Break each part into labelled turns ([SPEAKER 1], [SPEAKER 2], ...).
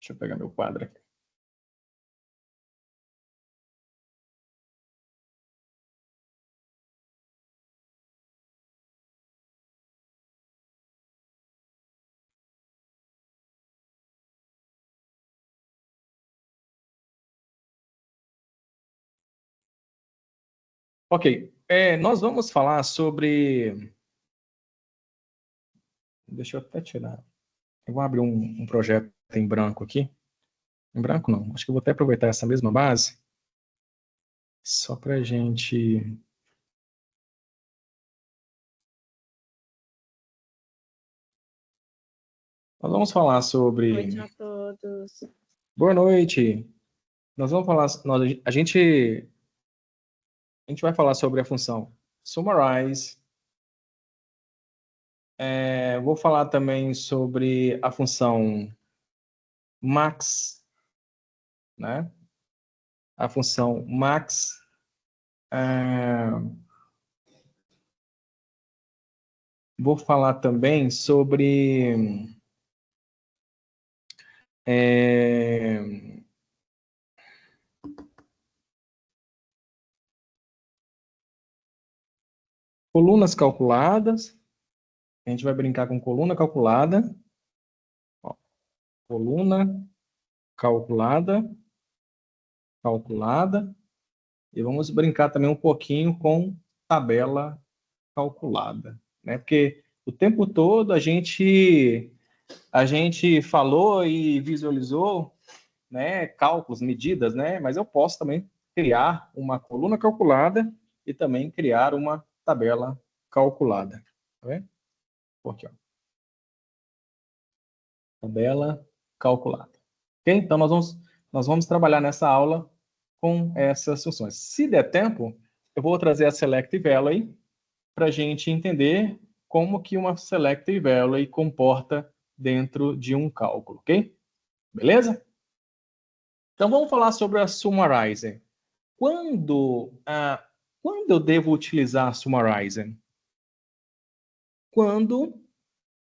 [SPEAKER 1] Deixa eu pegar meu quadro aqui. Ok, nós vamos falar sobre... Deixa eu até tirar. Eu vou abrir um projeto em branco aqui. Em branco não, acho que eu vou até aproveitar essa mesma base, só para a gente... Nós vamos falar sobre...
[SPEAKER 2] Boa noite a todos.
[SPEAKER 1] Boa noite. Nós vamos falar... A gente vai falar sobre a função summarize. Vou falar também sobre a função max, né? A função max. Vou falar também sobre colunas calculadas. A gente vai brincar com coluna calculada. Ó, coluna calculada. E vamos brincar também um pouquinho com tabela calculada, né? Porque o tempo todo a gente falou e visualizou, né, cálculos, medidas, né? Mas eu posso também criar uma coluna calculada e também criar uma tabela calculada. Tá vendo? Aqui, ó. Tabela calculada. Ok? Então, nós vamos trabalhar nessa aula com essas funções. Se der tempo, eu vou trazer a Selective Value para a gente entender como que uma Selective Value comporta dentro de um cálculo, ok? Beleza? Então, vamos falar sobre a Summarizer. Quando eu devo utilizar a Summarizer? Quando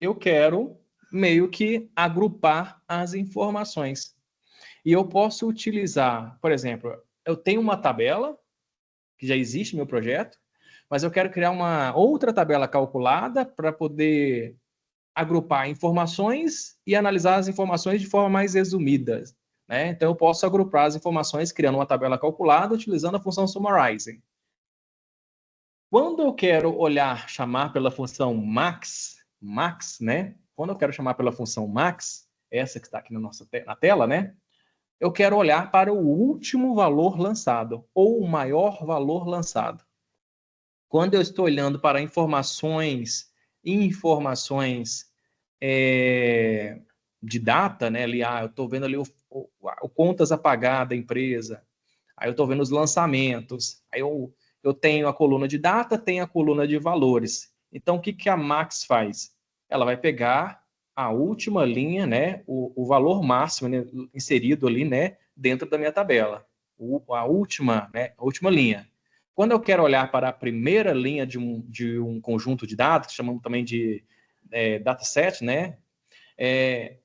[SPEAKER 1] eu quero meio que agrupar as informações. E eu posso utilizar, por exemplo, eu tenho uma tabela, que já existe no meu projeto, mas eu quero criar uma outra tabela calculada para poder agrupar informações e analisar as informações de forma mais resumida, né? Então, eu posso agrupar as informações criando uma tabela calculada utilizando a função summarizing. Quando eu quero chamar pela função max, né? Quando eu quero chamar pela função max, essa que está aqui na tela, né? Eu quero olhar para o último valor lançado, ou o maior valor lançado. Quando eu estou olhando para informações de data, né? Ali, eu estou vendo ali o contas a pagar da empresa, aí eu estou vendo os lançamentos, aí eu tenho a coluna de data, tenho a coluna de valores. Então, o que a Max faz? Ela vai pegar a última linha, né, o valor máximo, né, inserido ali, né, dentro da minha tabela. A última linha. Quando eu quero olhar para a primeira linha de um conjunto de dados, que chamamos também de dataset, né,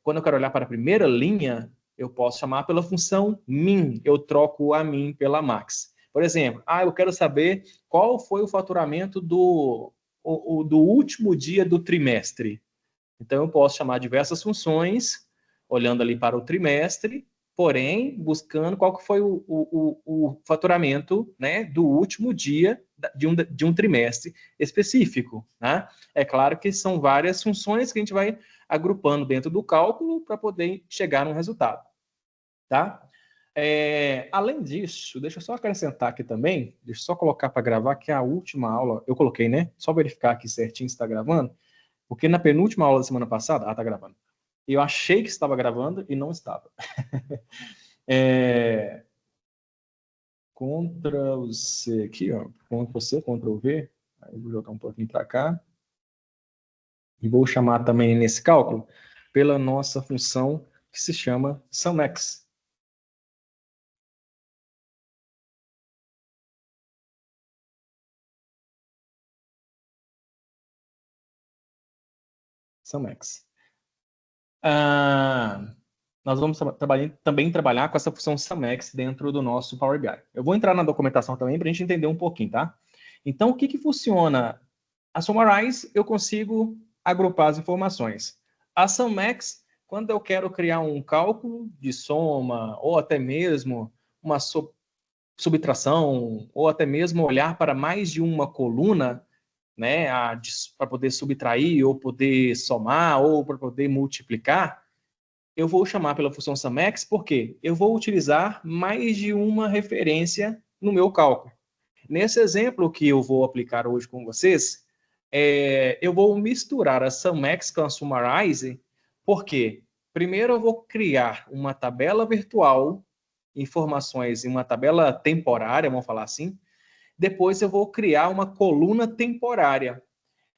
[SPEAKER 1] quando eu quero olhar para a primeira linha, eu posso chamar pela função min. Eu troco a min pela max. Por exemplo, eu quero saber qual foi o faturamento do último dia do trimestre. Então, eu posso chamar diversas funções, olhando ali para o trimestre, porém, buscando qual que foi o faturamento, né, do último dia de um trimestre específico. Né? É claro que são várias funções que a gente vai agrupando dentro do cálculo para poder chegar a um resultado. Tá? Além disso, deixa eu só acrescentar aqui também, deixa eu só colocar para gravar que a última aula, eu coloquei, né? Só verificar aqui certinho se está gravando, porque na penúltima aula da semana passada, tá gravando. Eu achei que estava gravando e não estava. Ctrl C aqui, ó. Ctrl C, Ctrl V. Aí vou jogar um pouquinho para cá. E vou chamar também nesse cálculo pela nossa função que se chama SumX. SumX. nós vamos também trabalhar com essa função SumX dentro do nosso Power BI. Eu vou entrar na documentação também para a gente entender um pouquinho, tá? Então, o que funciona? A Summarize, eu consigo agrupar as informações. A SumX, quando eu quero criar um cálculo de soma, ou até mesmo uma subtração, ou até mesmo olhar para mais de uma coluna, né, para poder subtrair, ou poder somar, ou para poder multiplicar, eu vou chamar pela função SumX porque eu vou utilizar mais de uma referência no meu cálculo. Nesse exemplo que eu vou aplicar hoje com vocês, eu vou misturar a SumX com a Summarize, porque primeiro eu vou criar uma tabela virtual, informações em uma tabela temporária, vamos falar assim. Depois eu vou criar uma coluna temporária.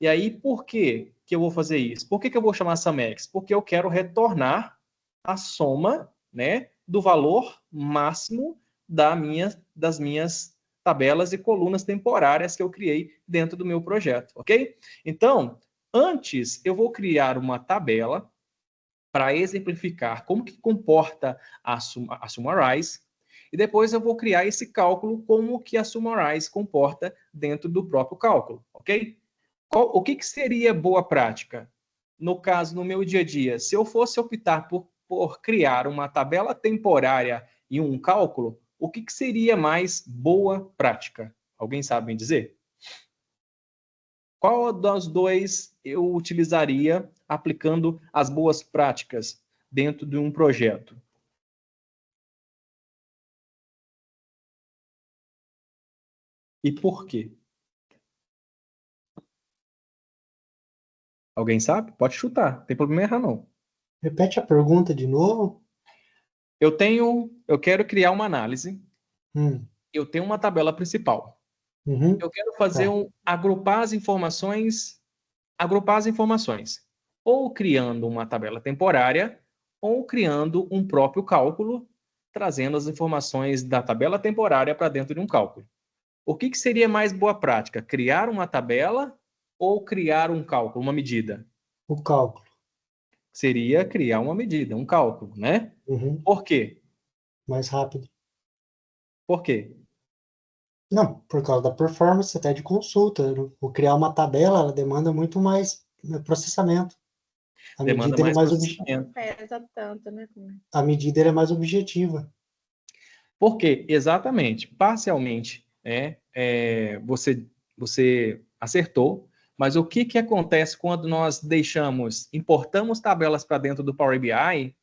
[SPEAKER 1] E aí, por que eu vou fazer isso? Por que eu vou chamar SumX? Porque eu quero retornar a soma, né, do valor máximo das minhas tabelas e colunas temporárias que eu criei dentro do meu projeto, ok? Então, antes eu vou criar uma tabela para exemplificar como que comporta a Summarize, e depois eu vou criar esse cálculo como que a Summarize comporta dentro do próprio cálculo, ok? O que seria boa prática? No caso, no meu dia a dia, se eu fosse optar por criar uma tabela temporária e um cálculo, o que seria mais boa prática? Alguém sabe me dizer? Qual dos dois eu utilizaria aplicando as boas práticas dentro de um projeto? E por quê? Alguém sabe? Pode chutar, não tem problema errar não.
[SPEAKER 2] Repete a pergunta de novo.
[SPEAKER 1] Eu quero criar uma análise,
[SPEAKER 2] Hum,
[SPEAKER 1] eu tenho uma tabela principal.
[SPEAKER 2] uhum,
[SPEAKER 1] Eu quero fazer
[SPEAKER 2] tá.
[SPEAKER 1] agrupar as informações, ou criando uma tabela temporária, ou criando um próprio cálculo, trazendo as informações da tabela temporária para dentro de um cálculo. O que seria mais boa prática? Criar uma tabela ou criar um cálculo, uma medida?
[SPEAKER 2] O cálculo.
[SPEAKER 1] Seria criar uma medida, um cálculo, né?
[SPEAKER 2] Uhum,
[SPEAKER 1] Por quê?
[SPEAKER 2] mais rápido.
[SPEAKER 1] Por quê?
[SPEAKER 2] Não, por causa da performance até de consulta. O criar uma tabela, ela demanda muito mais processamento. A
[SPEAKER 1] Demanda
[SPEAKER 2] medida ele é
[SPEAKER 1] mais
[SPEAKER 2] mais
[SPEAKER 1] processamento.
[SPEAKER 3] Pesa tanto, né?
[SPEAKER 2] a medida ele é mais objetiva.
[SPEAKER 1] Por quê? Exatamente, parcialmente, você acertou, mas o que acontece quando nós importamos tabelas para dentro do Power BI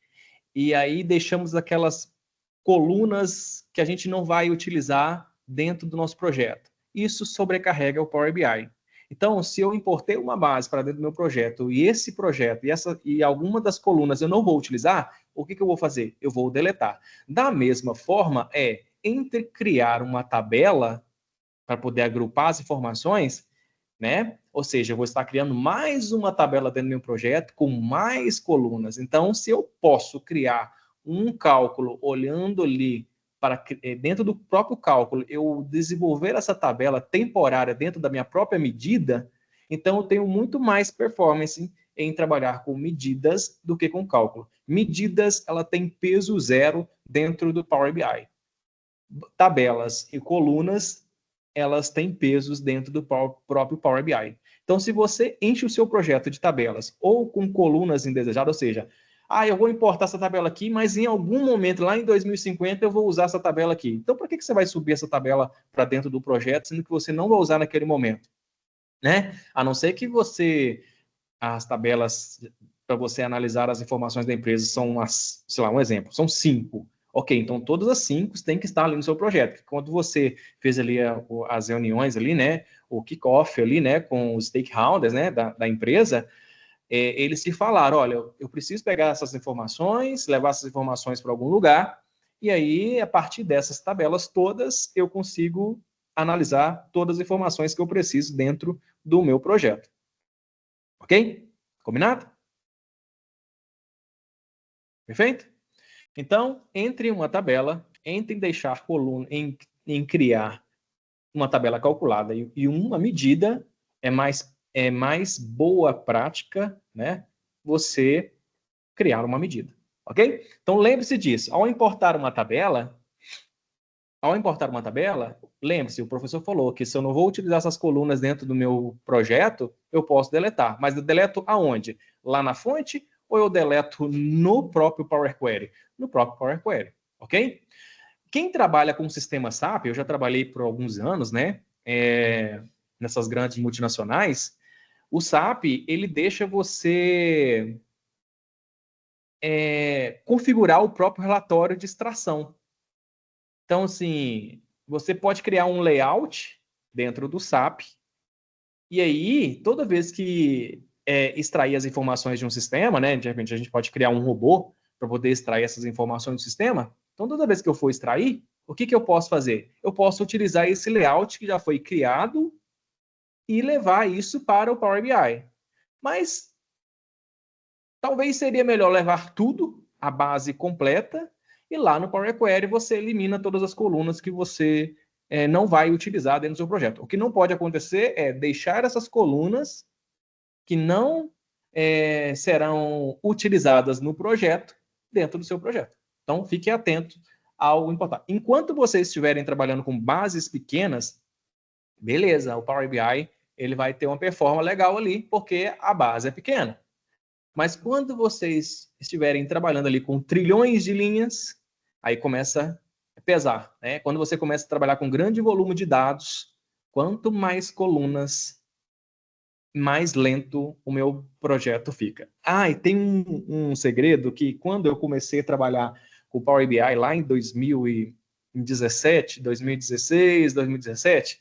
[SPEAKER 1] e aí deixamos aquelas colunas que a gente não vai utilizar dentro do nosso projeto? Isso sobrecarrega o Power BI. Então, se eu importei uma base para dentro do meu projeto e esse projeto e alguma das colunas eu não vou utilizar, o que eu vou fazer? Eu vou deletar. Da mesma forma, entre criar uma tabela para poder agrupar as informações, né? Ou seja, eu vou estar criando mais uma tabela dentro do meu projeto com mais colunas. Então, se eu posso criar um cálculo olhando ali para dentro do próprio cálculo, eu desenvolver essa tabela temporária dentro da minha própria medida, então eu tenho muito mais performance em trabalhar com medidas do que com cálculo. Medidas, ela tem peso zero dentro do Power BI. Tabelas e colunas, elas têm pesos dentro do próprio Power BI. Então, se você enche o seu projeto de tabelas ou com colunas indesejadas, ou seja, eu vou importar essa tabela aqui, mas em algum momento, lá em 2050, eu vou usar essa tabela aqui. Então, para que você vai subir essa tabela para dentro do projeto, sendo que você não vai usar naquele momento? Né? A não ser que as tabelas para você analisar as informações da empresa são, sei lá, um exemplo, são 5. Ok, então todas as 5 têm que estar ali no seu projeto. Quando você fez ali as reuniões ali, né, o kickoff ali, né, com os stakeholders, né, da empresa, eles te falaram, olha, eu preciso pegar essas informações, levar essas informações para algum lugar, e aí, a partir dessas tabelas todas, eu consigo analisar todas as informações que eu preciso dentro do meu projeto. Ok? Combinado? Perfeito? Então, entre uma tabela, entre deixar coluna, em criar uma tabela calculada e uma medida, é mais boa prática, né? Você criar uma medida. ok? Então, lembre-se disso. Ao importar uma tabela, lembre-se, o professor falou que se eu não vou utilizar essas colunas dentro do meu projeto, eu posso deletar. Mas eu deleto aonde? Lá na fonte ou eu deleto no próprio Power Query? No próprio Power Query, ok? Quem trabalha com o sistema SAP, eu já trabalhei por alguns anos, né? Nessas grandes multinacionais, o SAP, ele deixa você configurar o próprio relatório de extração. Então, assim, você pode criar um layout dentro do SAP, e aí, toda vez que extrair as informações de um sistema, né? De repente, a gente pode criar um robô para poder extrair essas informações do sistema. Então, toda vez que eu for extrair, o que eu posso fazer? Eu posso utilizar esse layout que já foi criado e levar isso para o Power BI. Mas talvez seria melhor levar tudo, a base completa, e lá no Power Query você elimina todas as colunas que você não vai utilizar dentro do seu projeto. O que não pode acontecer é deixar essas colunas que não serão utilizadas no projeto dentro do seu projeto. Então, fique atento ao importante. Enquanto vocês estiverem trabalhando com bases pequenas, beleza, o Power BI ele vai ter uma performance legal ali, porque a base é pequena. Mas quando vocês estiverem trabalhando ali com trilhões de linhas, aí começa a pesar, né? Quando você começa a trabalhar com grande volume de dados, quanto mais colunas, mais lento o meu projeto fica. E tem um segredo que quando eu comecei a trabalhar com o Power BI lá em 2017, 2016, 2017,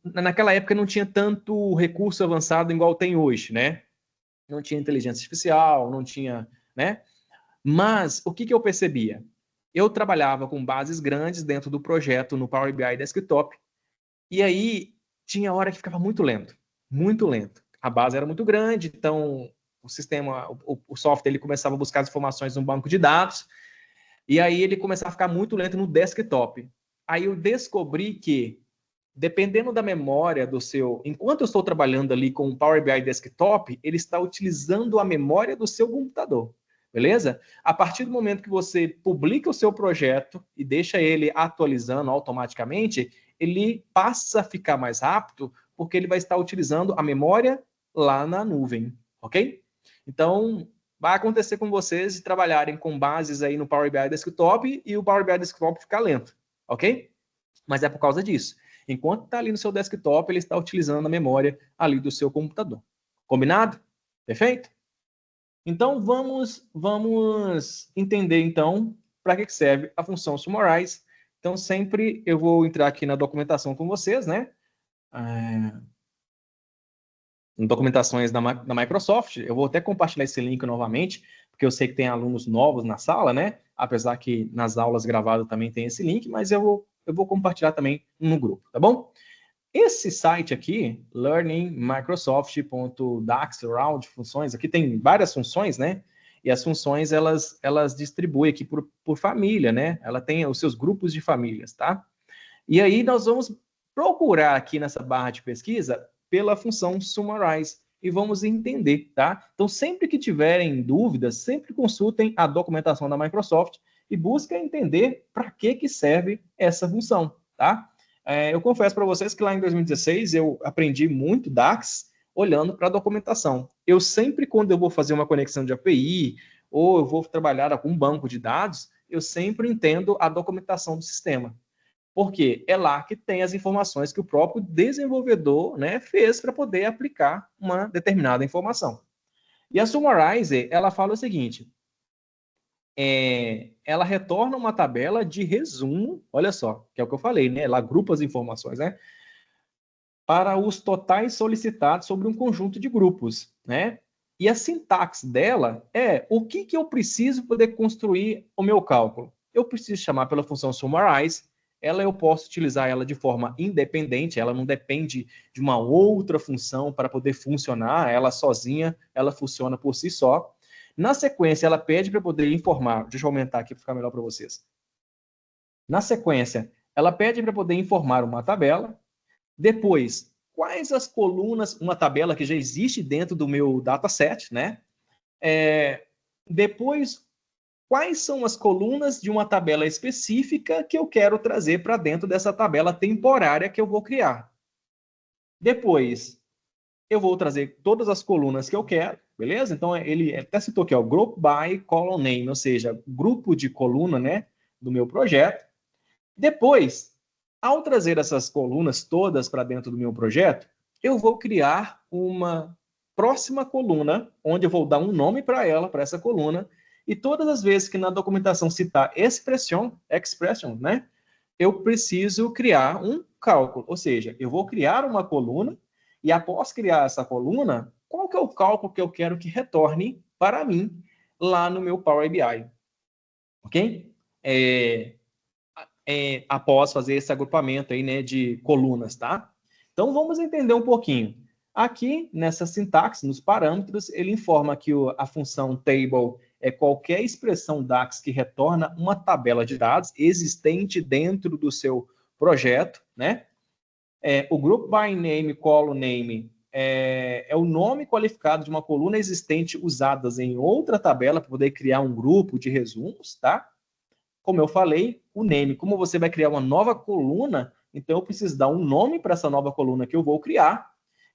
[SPEAKER 1] naquela época não tinha tanto recurso avançado igual tem hoje, né? Não tinha inteligência artificial, não tinha, né? Mas o que eu percebia? Eu trabalhava com bases grandes dentro do projeto no Power BI Desktop, e aí tinha hora que ficava muito lento, muito lento. A base era muito grande, então o sistema, o software, ele começava a buscar as informações no banco de dados, e aí ele começava a ficar muito lento no desktop. Aí eu descobri que dependendo da memória do seu... Enquanto eu estou trabalhando ali com o Power BI Desktop, ele está utilizando a memória do seu computador, beleza? A partir do momento que você publica o seu projeto e deixa ele atualizando automaticamente, ele passa a ficar mais rápido, porque ele vai estar utilizando a memória lá na nuvem, ok? Então, vai acontecer com vocês de trabalharem com bases aí no Power BI Desktop e o Power BI Desktop ficar lento, ok? Mas é por causa disso. Enquanto está ali no seu desktop, ele está utilizando a memória ali do seu computador. Combinado? Perfeito? Então, vamos entender, então, para que serve a função summarize. Então, sempre eu vou entrar aqui na documentação com vocês, né? Em documentações da Microsoft. Eu vou até compartilhar esse link novamente, porque eu sei que tem alunos novos na sala, né? Apesar que nas aulas gravadas também tem esse link, mas eu vou compartilhar também no grupo, tá bom? Esse site aqui, learningmicrosoft.dax, funções, aqui tem várias funções, né? E as funções, elas distribuem aqui por família, né? Ela tem os seus grupos de famílias, tá? E aí nós vamos procurar aqui nessa barra de pesquisa pela função summarize e vamos entender, tá? Então, sempre que tiverem dúvidas, sempre consultem a documentação da Microsoft e busquem entender para que serve essa função, tá? Eu confesso para vocês que lá em 2016 eu aprendi muito DAX olhando para a documentação. Eu sempre, quando eu vou fazer uma conexão de API ou eu vou trabalhar com um banco de dados, eu sempre entendo a documentação do sistema. Porque é lá que tem as informações que o próprio desenvolvedor, né, fez para poder aplicar uma determinada informação. E a Summarize, ela fala o seguinte, ela retorna uma tabela de resumo, olha só, que é o que eu falei, né? Ela agrupa as informações, né? Para os totais solicitados sobre um conjunto de grupos, né? E a sintaxe dela é o que eu preciso poder construir o meu cálculo. Eu preciso chamar pela função summarize, eu posso utilizar ela de forma independente, ela não depende de uma outra função para poder funcionar, ela sozinha, ela funciona por si só. Na sequência, ela pede para poder informar, deixa eu aumentar aqui para ficar melhor para vocês. Na sequência, ela pede para poder informar uma tabela. Depois, quais as colunas, uma tabela que já existe dentro do meu dataset, né? Depois, quais são as colunas de uma tabela específica que eu quero trazer para dentro dessa tabela temporária que eu vou criar. Depois, eu vou trazer todas as colunas que eu quero, beleza? Então, ele até citou aqui, ó, Group by Column Name, ou seja, grupo de coluna, né, do meu projeto. Depois, ao trazer essas colunas todas para dentro do meu projeto, eu vou criar uma próxima coluna, onde eu vou dar um nome para ela, para essa coluna, e todas as vezes que na documentação citar expression, né, eu preciso criar um cálculo, ou seja, eu vou criar uma coluna e após criar essa coluna, qual que é o cálculo que eu quero que retorne para mim lá no meu Power BI, ok? Após fazer esse agrupamento aí, né, de colunas, tá? Então, vamos entender um pouquinho. Aqui, nessa sintaxe, nos parâmetros, ele informa que a função table é qualquer expressão DAX que retorna uma tabela de dados existente dentro do seu projeto, né? O group by name, column name, é o nome qualificado de uma coluna existente usadas em outra tabela para poder criar um grupo de resumos, tá? Como eu falei, o name, como você vai criar uma nova coluna, então eu preciso dar um nome para essa nova coluna que eu vou criar,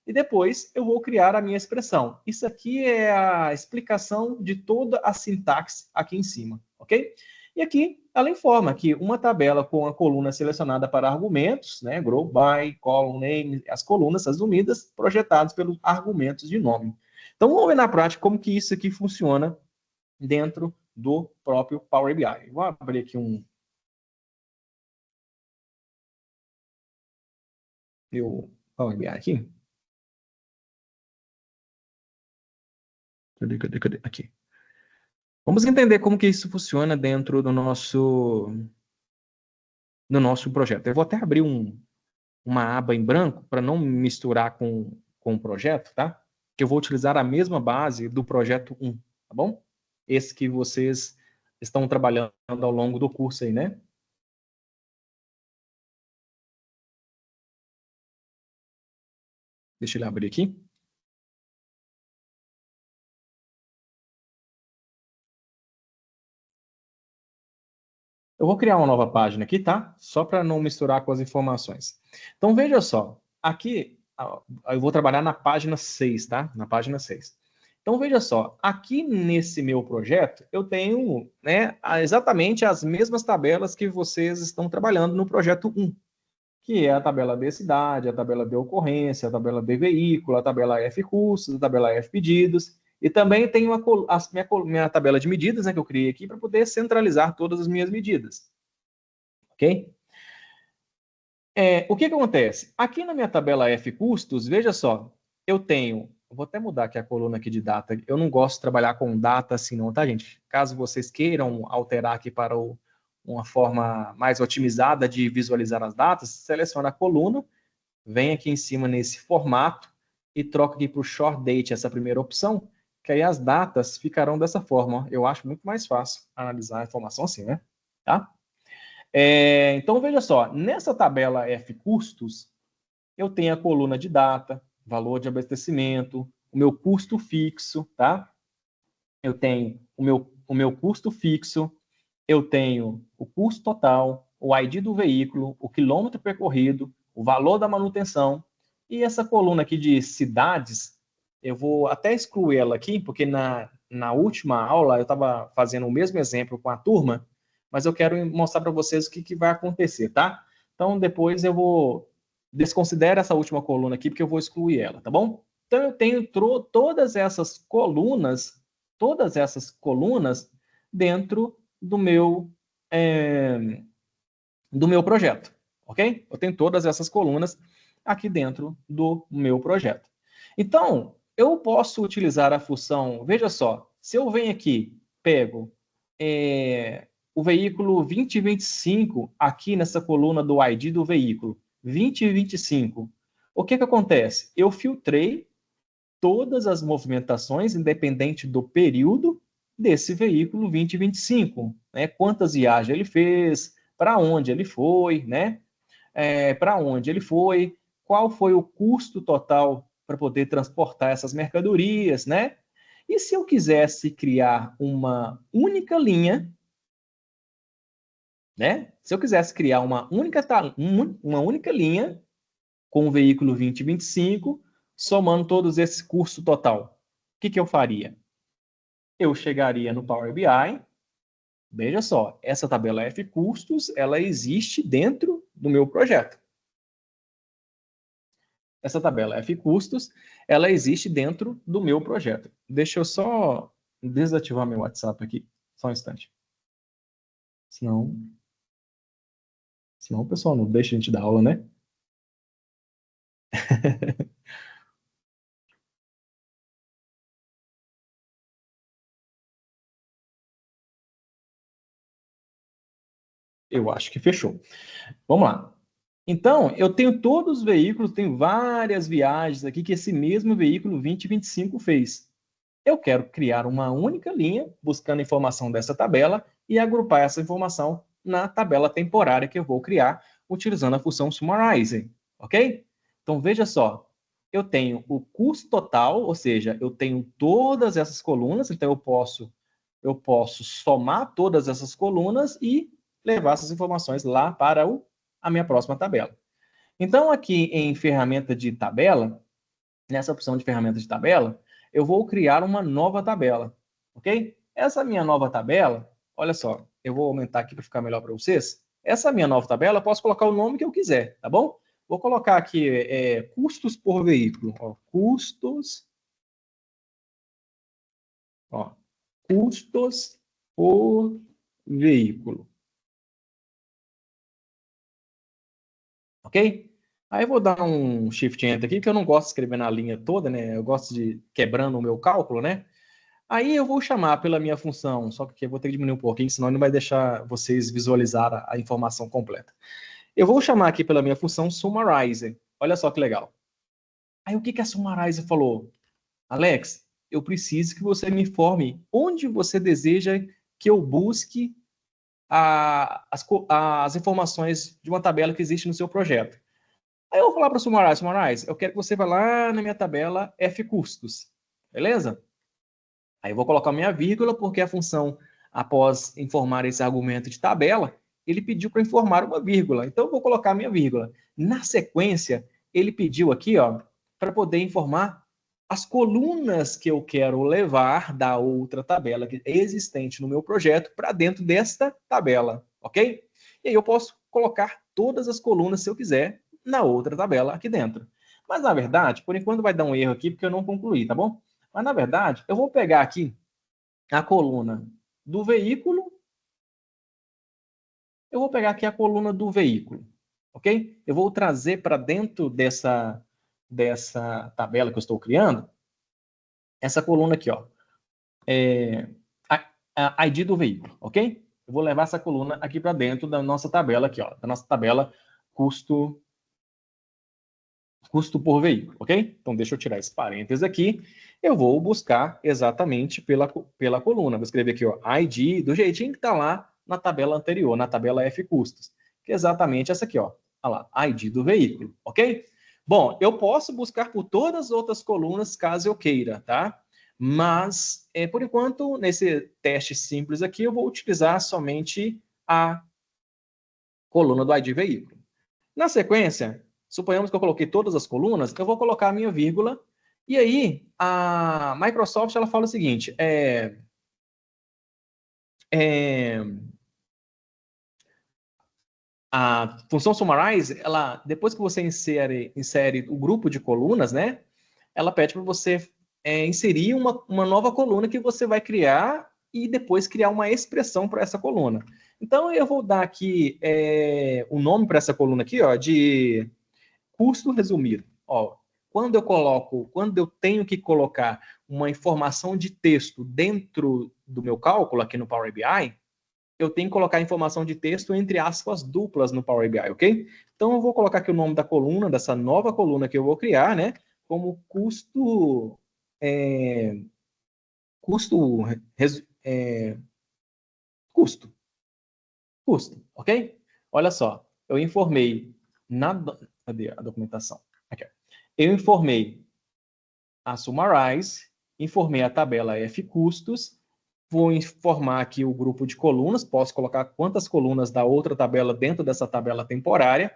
[SPEAKER 1] e depois eu vou criar a minha expressão. Isso aqui é a explicação de toda a sintaxe aqui em cima, ok? E aqui ela informa que uma tabela com a coluna selecionada para argumentos, né, group by, column name, as colunas resumidas, projetadas pelos argumentos de nome. Então vamos ver na prática como que isso aqui funciona dentro do próprio Power BI. Vou abrir aqui meu Power BI aqui. Cadê? Aqui. Vamos entender como que isso funciona dentro do nosso projeto. Eu vou até abrir uma aba em branco para não misturar com o projeto, tá? Que eu vou utilizar a mesma base do projeto 1, tá bom? Esse que vocês estão trabalhando ao longo do curso aí, né? Deixa ele abrir aqui. Eu vou criar uma nova página aqui, tá? Só para não misturar com as informações. Então, veja só. Aqui, eu vou trabalhar na página 6, tá? Na página 6. Então, veja só. Aqui nesse meu projeto, eu tenho, né, exatamente as mesmas tabelas que vocês estão trabalhando no projeto 1, que é a tabela de cidade, a tabela de ocorrência, a tabela de veículo, a tabela F custos, a tabela F pedidos, e também tenho minha tabela de medidas, né, que eu criei aqui para poder centralizar todas as minhas medidas. Ok? O que acontece? Aqui na minha tabela F custos, veja só, eu tenho, vou até mudar aqui a coluna aqui de data, eu não gosto de trabalhar com data assim não, tá, gente? Caso vocês queiram alterar aqui para uma forma mais otimizada de visualizar as datas, seleciona a coluna, vem aqui em cima nesse formato e troca aqui para o short date, essa primeira opção, que aí as datas ficarão dessa forma. Ó. Eu acho muito mais fácil analisar a informação assim, né? Tá? Então, veja só, nessa tabela F custos, eu tenho a coluna de data, valor de abastecimento, o meu custo fixo, tá? Eu tenho o meu custo fixo, eu tenho o custo total, o ID do veículo, o quilômetro percorrido, o valor da manutenção, e essa coluna aqui de cidades, eu vou até excluir ela aqui, porque na última aula eu estava fazendo o mesmo exemplo com a turma, mas eu quero mostrar para vocês o que vai acontecer, tá? Então, depois eu vou desconsiderar essa última coluna aqui, porque eu vou excluir ela, tá bom? Então, eu tenho todas essas colunas dentro é, do meu projeto, ok? Eu tenho todas essas colunas aqui dentro do meu projeto. Então, eu posso utilizar a função, veja só, se eu venho aqui, pego o veículo 2025 aqui nessa coluna do ID do veículo, 2025, o que acontece? Eu filtrei todas as movimentações, independente do período desse veículo 2025, né? Quantas viagens ele fez, para onde ele foi, né? Para onde ele foi, qual foi o custo total para poder transportar essas mercadorias, né? E se eu quisesse criar uma única linha, né? Se eu quisesse criar uma única linha com o veículo 2025, somando todos esse custo total, o que eu faria? Eu chegaria no Power BI, veja só, essa tabela F custos, ela existe dentro do meu projeto. Essa tabela F custos, ela existe dentro do meu projeto. Deixa eu só desativar meu WhatsApp aqui, só um instante. Senão o pessoal não deixa a gente dar aula, né? Eu acho que fechou. Vamos lá. Então, eu tenho todos os veículos, tenho várias viagens aqui que esse mesmo veículo 2025 fez. Eu quero criar uma única linha, buscando informação dessa tabela e agrupar essa informação na tabela temporária que eu vou criar, utilizando a função Summarize, ok? Então, veja só, eu tenho o custo total, ou seja, eu tenho todas essas colunas, então eu posso somar todas essas colunas e levar essas informações lá para a minha próxima tabela. Então, aqui em ferramenta de tabela, nessa opção de ferramenta de tabela, eu vou criar uma nova tabela, ok? Essa minha nova tabela, olha só, eu vou aumentar aqui para ficar melhor para vocês. Essa minha nova tabela, eu posso colocar o nome que eu quiser, tá bom? Vou colocar aqui custos por veículo. Ó, custos por veículo. Ok? Aí eu vou dar um Shift Enter aqui, que eu não gosto de escrever na linha toda, né? Eu gosto de quebrando o meu cálculo, né? Aí eu vou chamar pela minha função, só que aqui eu vou ter que diminuir um pouquinho, senão não vai deixar vocês visualizar a informação completa. Eu vou chamar aqui pela minha função Summarize. Olha só que legal. Aí o que a Summarize falou? Alex, eu preciso que você me informe onde você deseja que eu busque as informações de uma tabela que existe no seu projeto. Aí eu vou falar para o Summarize, eu quero que você vá lá na minha tabela F custos, beleza? Aí eu vou colocar minha vírgula, porque a função, após informar esse argumento de tabela, ele pediu para informar uma vírgula. Então eu vou colocar minha vírgula. Na sequência, ele pediu aqui, ó, para poder informar as colunas que eu quero levar da outra tabela existente no meu projeto para dentro desta tabela, ok? E aí eu posso colocar todas as colunas, se eu quiser, na outra tabela aqui dentro. Mas, na verdade, por enquanto vai dar um erro aqui, porque eu não concluí, tá bom? Mas, na verdade, eu vou pegar aqui a coluna do veículo, eu vou pegar aqui a coluna do veículo, ok? Eu vou trazer para dentro dessa tabela que eu estou criando, essa coluna aqui, ó, a ID do veículo, ok? Eu vou levar essa coluna aqui para dentro da nossa tabela aqui, ó, da nossa tabela custo por veículo, ok? Então, deixa eu tirar esse parênteses aqui. Eu vou buscar exatamente pela coluna. Vou escrever aqui, ó, ID, do jeitinho que está lá na tabela anterior, na tabela F custos, que é exatamente essa aqui, ó. Olha lá, ID do veículo, ok? Bom, eu posso buscar por todas as outras colunas, caso eu queira, tá? Mas, por enquanto, nesse teste simples aqui, eu vou utilizar somente a coluna do ID veículo. Na sequência, suponhamos que eu coloquei todas as colunas, eu vou colocar a minha vírgula, e aí a Microsoft ela fala o seguinte, a função Summarize, ela, depois que você insere o grupo de colunas, né, ela pede para você inserir uma nova coluna que você vai criar e depois criar uma expressão para essa coluna. Então, eu vou dar aqui o nome para essa coluna aqui, ó, de custo resumido. Ó, quando eu tenho que colocar uma informação de texto dentro do meu cálculo aqui no Power BI, eu tenho que colocar a informação de texto entre aspas duplas no Power BI, ok? Então eu vou colocar aqui o nome da coluna, dessa nova coluna que eu vou criar, né? Como custo, custo, custo, custo, ok? Olha só, eu informei cadê a documentação? Aqui, ó. Eu informei a Summarize informei a tabela F custos, vou informar aqui o grupo de colunas, posso colocar quantas colunas da outra tabela dentro dessa tabela temporária,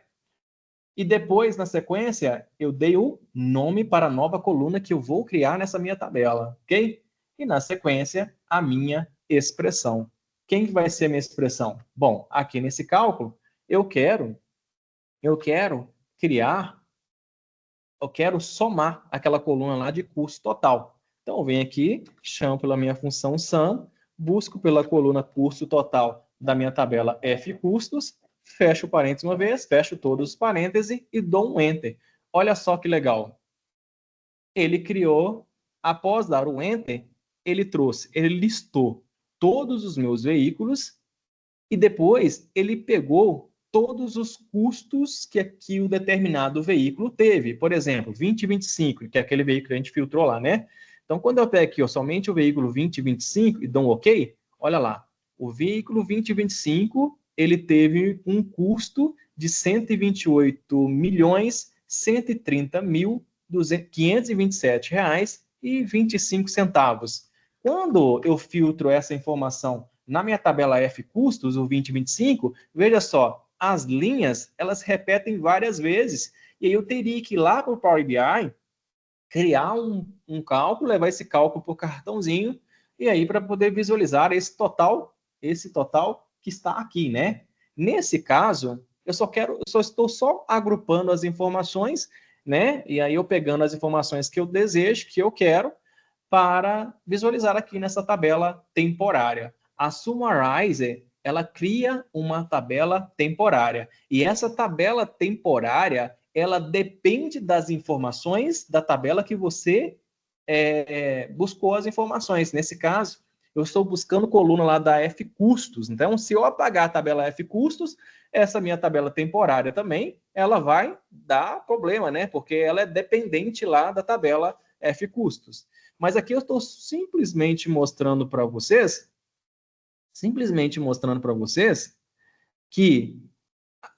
[SPEAKER 1] e depois, na sequência, eu dei o nome para a nova coluna que eu vou criar nessa minha tabela, ok? E na sequência, a minha expressão. Quem vai ser a minha expressão? Bom, aqui nesse cálculo, eu quero criar, eu quero somar aquela coluna lá de custo total. Então, eu venho aqui, chamo pela minha função sum, busco pela coluna custo total da minha tabela F custos, fecho o parênteses uma vez, fecho todos os parênteses e dou um Enter. Olha só que legal. Ele criou, após dar o Enter, ele listou todos os meus veículos e depois ele pegou todos os custos que o determinado veículo teve. Por exemplo, 20 e 25, que é aquele veículo que a gente filtrou lá, né? Então, quando eu pego aqui somente o veículo 20 e 25 e dou um OK, olha lá, o veículo 20 e 25, ele teve um custo de R$ 128.130.527,25. Quando eu filtro essa informação na minha tabela F custos, o 2025, veja só, as linhas, elas repetem várias vezes, e aí eu teria que ir lá para o Power BI, criar um cálculo, levar esse cálculo para o cartãozinho, e aí para poder visualizar esse total que está aqui, né? Nesse caso, eu só estou só agrupando as informações, né? E aí eu pegando as informações que eu desejo, que eu quero, para visualizar aqui nessa tabela temporária. A Summarizer, ela cria uma tabela temporária. E essa tabela temporária, ela depende das informações da tabela que você buscou as informações. Nesse caso, eu estou buscando coluna lá da F custos. Então, se eu apagar a tabela F custos, essa minha tabela temporária também, ela vai dar problema, né? Porque ela é dependente lá da tabela F custos. Mas aqui eu estou simplesmente mostrando para vocês que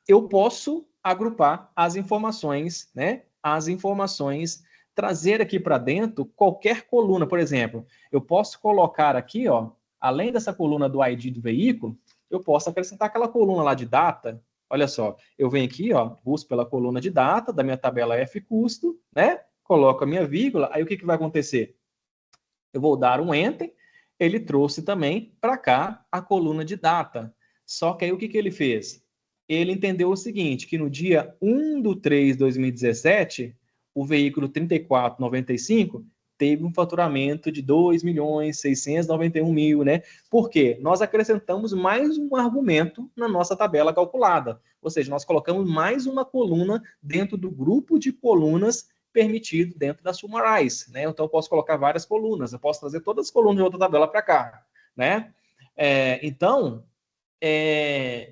[SPEAKER 1] eu posso agrupar as informações, né? As informações, trazer aqui para dentro qualquer coluna, por exemplo, eu posso colocar aqui, ó, além dessa coluna do ID do veículo, eu posso acrescentar aquela coluna lá de data. Olha só, eu venho aqui, ó, busco pela coluna de data da minha tabela F custo, né? Coloco a minha vírgula, aí o que vai acontecer? Eu vou dar um Enter, ele trouxe também para cá a coluna de data. Só que aí o que ele fez? Ele entendeu o seguinte, que no dia 1/3/2017, o veículo 3495 teve um faturamento de 2.691.000, né? Por quê? Nós acrescentamos mais um argumento na nossa tabela calculada. Ou seja, nós colocamos mais uma coluna dentro do grupo de colunas permitido dentro da Summarize, né? Então, eu posso colocar várias colunas, eu posso trazer todas as colunas de outra tabela para cá, né? Então,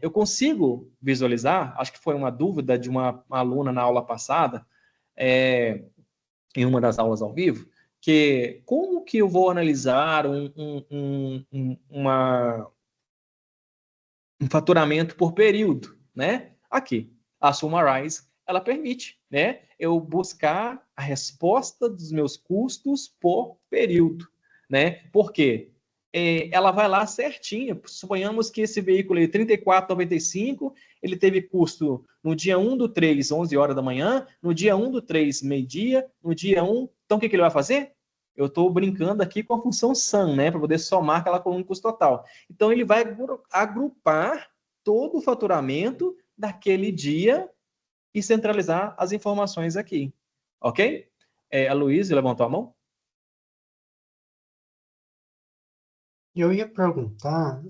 [SPEAKER 1] eu consigo visualizar, acho que foi uma dúvida de uma aluna na aula passada, em uma das aulas ao vivo, que como que eu vou analisar um faturamento por período, né? Aqui, a Summarize, ela permite, né? Eu buscar a resposta dos meus custos por período, né? Por quê? Ela vai lá certinho. Suponhamos que esse veículo aí, 34,95, ele teve custo no dia 1/3, 11 horas da manhã, no dia 1/3, meio-dia, no dia 1. Então, o que ele vai fazer? Eu estou brincando aqui com a função sum, né? Para poder somar aquela coluna de custo total. Então, ele vai agrupar todo o faturamento daquele dia e centralizar as informações aqui. Ok? A Luísa levantou a mão?
[SPEAKER 2] Eu ia perguntar,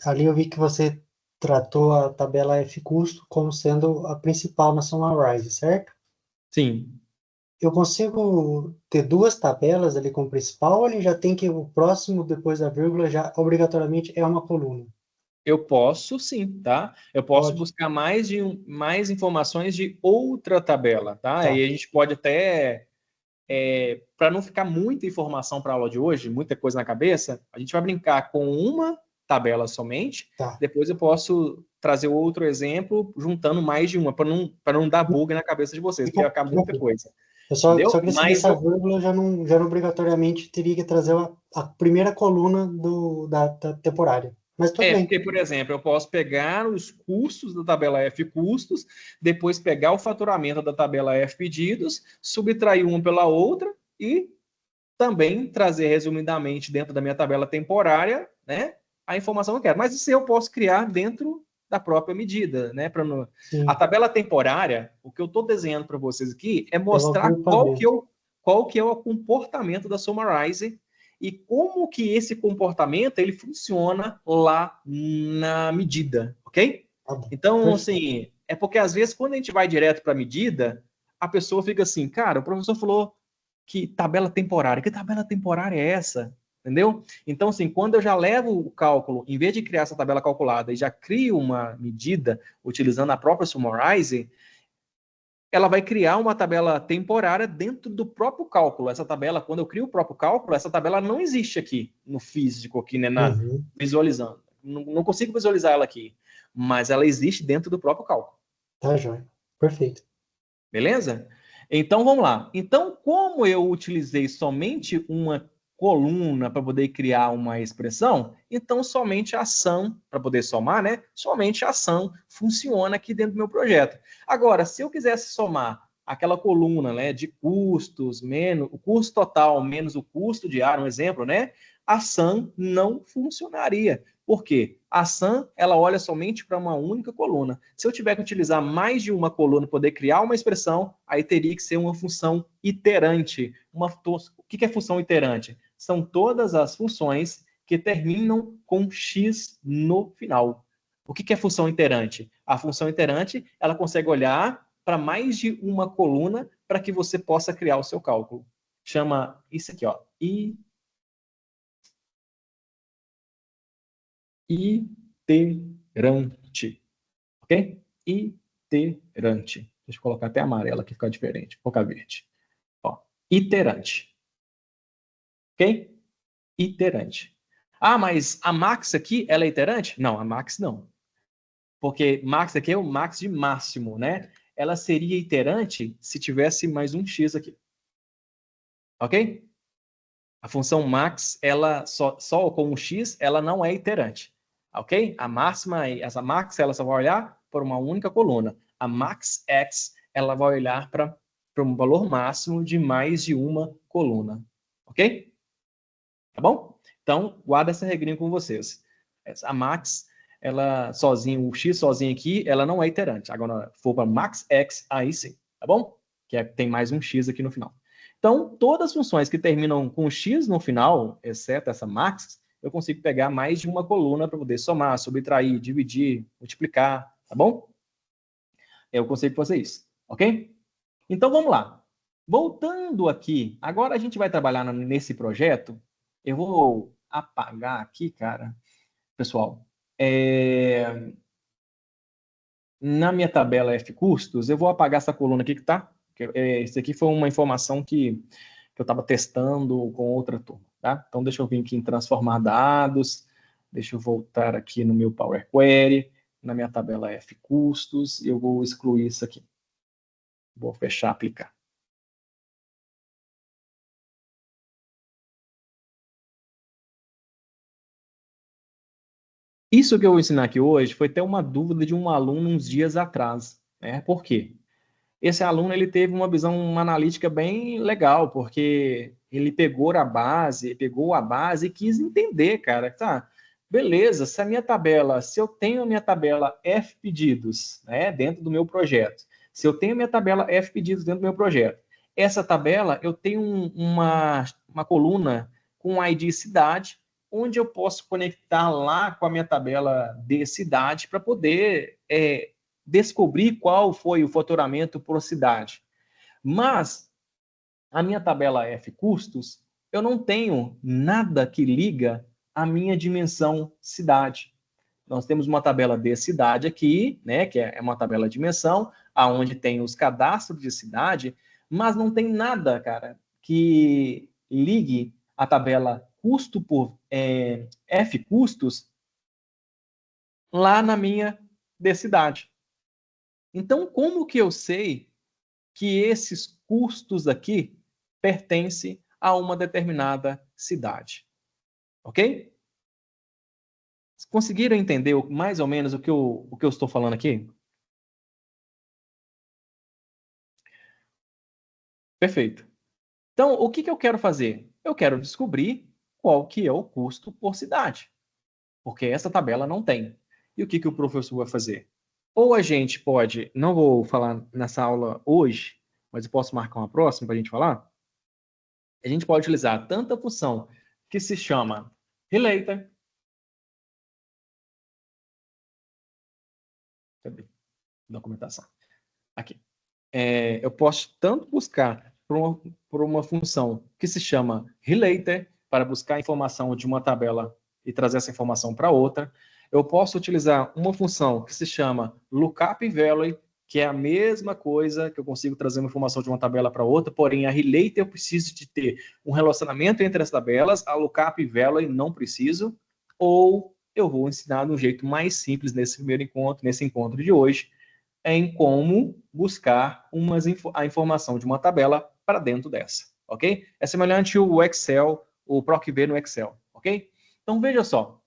[SPEAKER 2] ali eu vi que você tratou a tabela F custo como sendo a principal na Summarize, certo?
[SPEAKER 1] Sim.
[SPEAKER 2] Eu consigo ter duas tabelas ali como principal, ou ele já tem que o próximo depois da vírgula já obrigatoriamente é uma coluna?
[SPEAKER 1] Eu posso sim, tá? Eu posso
[SPEAKER 2] Pode.
[SPEAKER 1] buscar mais informações de outra tabela, tá?
[SPEAKER 2] Tá,
[SPEAKER 1] Aí a gente pode até, para não ficar muita informação para a aula de hoje, muita coisa na cabeça, a gente vai brincar com uma tabela somente,
[SPEAKER 2] tá.
[SPEAKER 1] depois eu posso trazer outro exemplo juntando mais de uma, para não dar bug na cabeça de vocês, porque
[SPEAKER 2] Fica
[SPEAKER 1] vai ficar muita
[SPEAKER 2] tranquilo.
[SPEAKER 1] coisa.
[SPEAKER 2] Eu só
[SPEAKER 1] entendeu?
[SPEAKER 2] queria saber
[SPEAKER 1] Mas
[SPEAKER 2] se a vírgula já não obrigatoriamente teria que trazer a primeira coluna da temporária. Mas tudo bem.
[SPEAKER 1] porque, por exemplo, eu posso pegar os custos da tabela F custos, depois pegar o faturamento da tabela F pedidos, subtrair uma pela outra e também trazer resumidamente dentro da minha tabela temporária, né, a informação que eu quero. Mas isso eu posso criar dentro da própria medida, né? A
[SPEAKER 2] Sim,
[SPEAKER 1] tabela temporária, o que eu estou desenhando para vocês aqui é
[SPEAKER 2] pelo
[SPEAKER 1] mostrar
[SPEAKER 2] agrupamento.
[SPEAKER 1] qual que é o comportamento da Summarize e como que esse comportamento ele funciona lá na medida, ok?
[SPEAKER 2] Tá bom,
[SPEAKER 1] Então,
[SPEAKER 2] perfeito.
[SPEAKER 1] assim, é porque às vezes quando a gente vai direto para a medida, a pessoa fica assim, cara, o professor falou que tabela temporária. Que tabela temporária é essa? Entendeu? Então, assim, quando eu já levo o cálculo, em vez de criar essa tabela calculada e já crio uma medida utilizando a própria Summarize, ela vai criar uma tabela temporária dentro do próprio cálculo. Essa tabela, quando eu crio o próprio cálculo, essa tabela não existe aqui no físico, aqui, né,
[SPEAKER 2] Uhum,
[SPEAKER 1] visualizando. Não consigo visualizar ela aqui, mas ela existe dentro do próprio cálculo.
[SPEAKER 2] tá joia. Perfeito.
[SPEAKER 1] Beleza? Então vamos lá. Então, como eu utilizei somente uma coluna para poder criar uma expressão, então somente a ação, para poder somar, né? Somente a ação funciona aqui dentro do meu projeto. Agora, se eu quisesse somar aquela coluna, né, de custos menos o custo total menos o custo diário, um exemplo, né? A ação não funcionaria. Por quê? A ação, ela olha somente para uma única coluna. Se eu tiver que utilizar mais de uma coluna para poder criar uma expressão, aí teria que ser uma função iterante. O que é função iterante? São todas as funções que terminam com x no final. O que é função iterante? A função iterante, ela consegue olhar para mais de uma coluna para que você possa criar o seu cálculo. Chama isso aqui, ó, iterante. Ok? Iterante. Deixa eu colocar até amarelo aqui, ficar diferente. Vou colocar verde. Ó, iterante. Ok? Iterante. Ah, mas a max aqui, ela é iterante? Não, a max não. Porque max aqui é o max de máximo, né? Ela seria iterante se tivesse mais um x aqui. Ok? A função max, ela só com um x, ela não é iterante. Ok? A máxima, essa max, ela só vai olhar para uma única coluna. A max x, ela vai olhar para um valor máximo de mais de uma coluna. Ok? Tá bom? Então, guarda essa regrinha com vocês. A max, ela sozinha, o x sozinho aqui, ela não é iterante. Agora, for para max x, aí sim. Tá bom? Tem mais um x aqui no final. Então, todas as funções que terminam com x no final, exceto essa max, eu consigo pegar mais de uma coluna para poder somar, subtrair, dividir, multiplicar, tá bom? Eu consigo fazer isso, ok? Então, vamos lá. Voltando aqui, agora a gente vai trabalhar nesse projeto. Eu vou apagar aqui, cara, pessoal. Na minha tabela F custos, eu vou apagar essa coluna aqui que tá. Isso aqui foi uma informação que eu estava testando com outra turma, tá? Então, deixa eu vir aqui em transformar dados, deixa eu voltar aqui no meu Power Query, na minha tabela F custos, e eu vou excluir isso aqui. Vou fechar, aplicar. Isso que eu vou ensinar aqui hoje foi ter uma dúvida de um aluno uns dias atrás, né? Por quê? Esse aluno ele teve uma visão analítica bem legal, porque ele pegou a base e quis entender, cara, tá? Beleza, se eu tenho a minha tabela F pedidos, né, dentro do meu projeto, se eu tenho a minha tabela F pedidos dentro do meu projeto, essa tabela eu tenho uma coluna com ID cidade, onde eu posso conectar lá com a minha tabela de cidade para poder descobrir qual foi o faturamento por cidade. Mas a minha tabela F custos, eu não tenho nada que liga a minha dimensão cidade. Nós temos uma tabela de cidade aqui, né, que é uma tabela de dimensão, aonde tem os cadastros de cidade, mas não tem nada, cara, que ligue a tabela custo por F custos lá na minha de cidade. Então, como que eu sei que esses custos aqui pertencem a uma determinada cidade. Ok? Conseguiram entender mais ou menos o que eu estou falando aqui? Perfeito. Então, o que eu quero fazer? Eu quero descobrir qual que é o custo por cidade, porque essa tabela não tem. E o que o professor vai fazer? Ou a gente pode, não vou falar nessa aula hoje, mas eu posso marcar uma próxima para a gente falar. A gente pode utilizar tanta função que se chama relator. Cadê? Documentação. Aqui. Eu posso tanto buscar por uma função que se chama relator, para buscar informação de uma tabela e trazer essa informação para outra. Eu posso utilizar uma função que se chama lookup value, que é a mesma coisa que eu consigo trazer uma informação de uma tabela para outra, porém a relator eu preciso de ter um relacionamento entre as tabelas, a lookup value não preciso, ou eu vou ensinar de um jeito mais simples nesse primeiro encontro, nesse encontro de hoje, em como buscar a informação de uma tabela para dentro dessa, ok? É semelhante ao Excel, o PROC-V no Excel, ok? Então, veja só.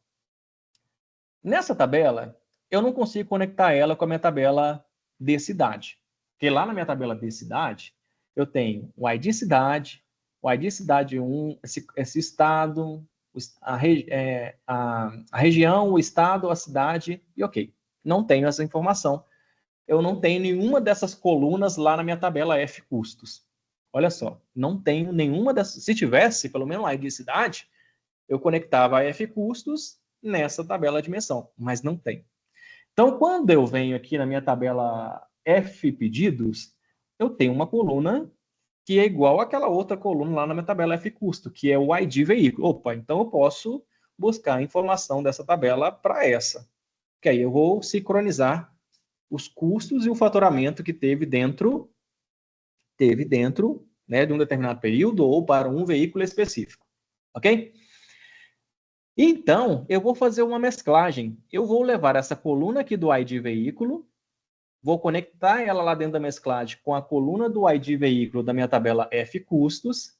[SPEAKER 1] Nessa tabela, eu não consigo conectar ela com a minha tabela de cidade. Porque lá na minha tabela de cidade, eu tenho o ID cidade, o ID cidade 1, esse estado, a região, o estado, a cidade, e ok. Não tenho essa informação. Eu não tenho nenhuma dessas colunas lá na minha tabela F custos. Olha só, não tenho nenhuma dessas. Se tivesse, pelo menos lá de cidade, eu conectava a F custos nessa tabela dimensão, mas não tem. Então, quando eu venho aqui na minha tabela F pedidos, eu tenho uma coluna que é igual àquela outra coluna lá na minha tabela F custo, que é o ID veículo. Opa, então eu posso buscar a informação dessa tabela para essa. Que aí eu vou sincronizar os custos e o faturamento que teve dentro, né, de um determinado período ou para um veículo específico. Ok? Então, eu vou fazer uma mesclagem. Eu vou levar essa coluna aqui do ID veículo, vou conectar ela lá dentro da mesclagem com a coluna do ID veículo da minha tabela F custos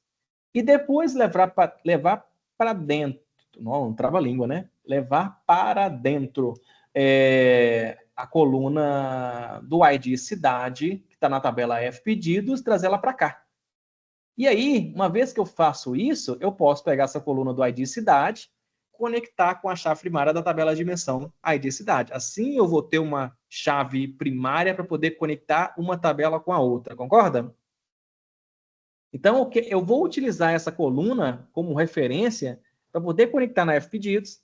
[SPEAKER 1] e depois levar para dentro, não trava-língua, né? Levar para dentro a coluna do ID cidade, que está na tabela F pedidos, trazer ela para cá. E aí, uma vez que eu faço isso, eu posso pegar essa coluna do ID cidade, conectar com a chave primária da tabela de dimensão ID cidade. Assim eu vou ter uma chave primária para poder conectar uma tabela com a outra, concorda? Então, eu vou utilizar essa coluna como referência para poder conectar na F pedidos,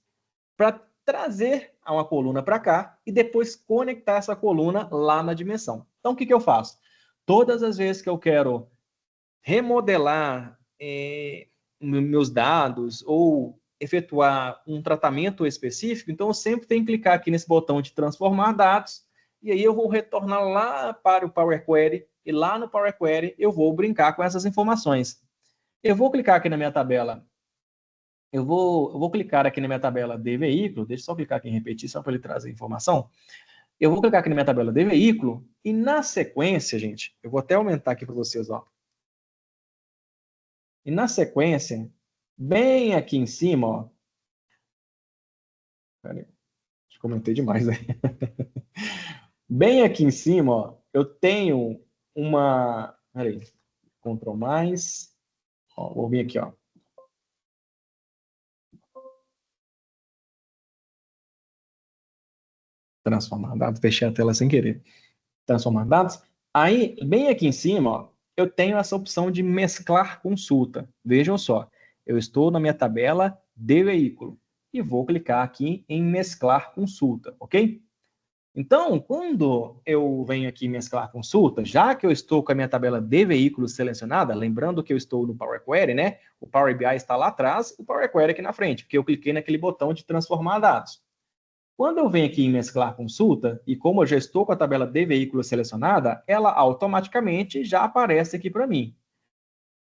[SPEAKER 1] para trazer uma coluna para cá e depois conectar essa coluna lá na dimensão. Então, o que eu faço? Todas as vezes que eu quero remodelar meus dados ou efetuar um tratamento específico, então eu sempre tenho que clicar aqui nesse botão de transformar dados, e aí eu vou retornar lá para o Power Query, e lá no Power Query eu vou brincar com essas informações. Eu vou clicar aqui na minha tabela, eu vou clicar aqui na minha tabela de veículo, deixa eu só clicar aqui em repetir, só para ele trazer informação. Eu vou clicar aqui na minha tabela de veículo, e na sequência, gente, eu vou até aumentar aqui para vocês, ó. E na sequência, bem aqui em cima, ó. Peraí, acho que comentei demais aí. Bem aqui em cima, ó, eu tenho uma. Peraí, Ctrl mais. Ó, vou vir aqui, ó. Transformar dados, fechei a tela sem querer. Transformar dados. Aí, bem aqui em cima, ó, eu tenho essa opção de mesclar consulta. Vejam só, eu estou na minha tabela de veículo e vou clicar aqui em mesclar consulta, ok? Então, quando eu venho aqui mesclar consulta, já que eu estou com a minha tabela de veículos selecionada, lembrando que eu estou no Power Query, né? O Power BI está lá atrás, o Power Query aqui na frente, porque eu cliquei naquele botão de transformar dados. Quando eu venho aqui em mesclar consulta, e como eu já estou com a tabela de veículos selecionada, ela automaticamente já aparece aqui para mim.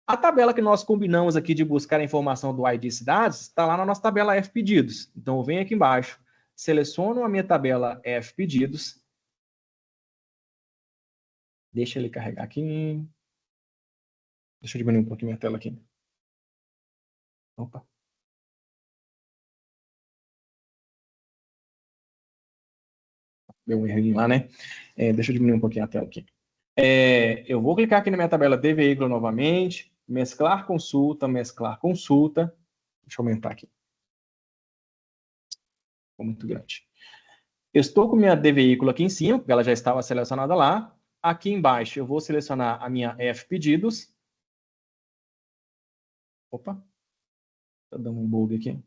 [SPEAKER 1] A tabela que nós combinamos aqui de buscar a informação do ID cidades está lá na nossa tabela F pedidos. Então, eu venho aqui embaixo, seleciono a minha tabela F pedidos, Deixa ele carregar aqui. Deixa eu diminuir um pouquinho minha tela aqui. Opa. Deu um errinho lá, né? Deixa eu diminuir um pouquinho a tela aqui. Eu vou clicar aqui na minha tabela de veículo novamente. Mesclar consulta, mesclar consulta. Deixa eu aumentar aqui. Ficou muito grande. Eu estou com minha de veículo aqui em cima, porque ela já estava selecionada lá. Aqui embaixo eu vou selecionar a minha F pedidos. Opa. Tá dando um bug aqui.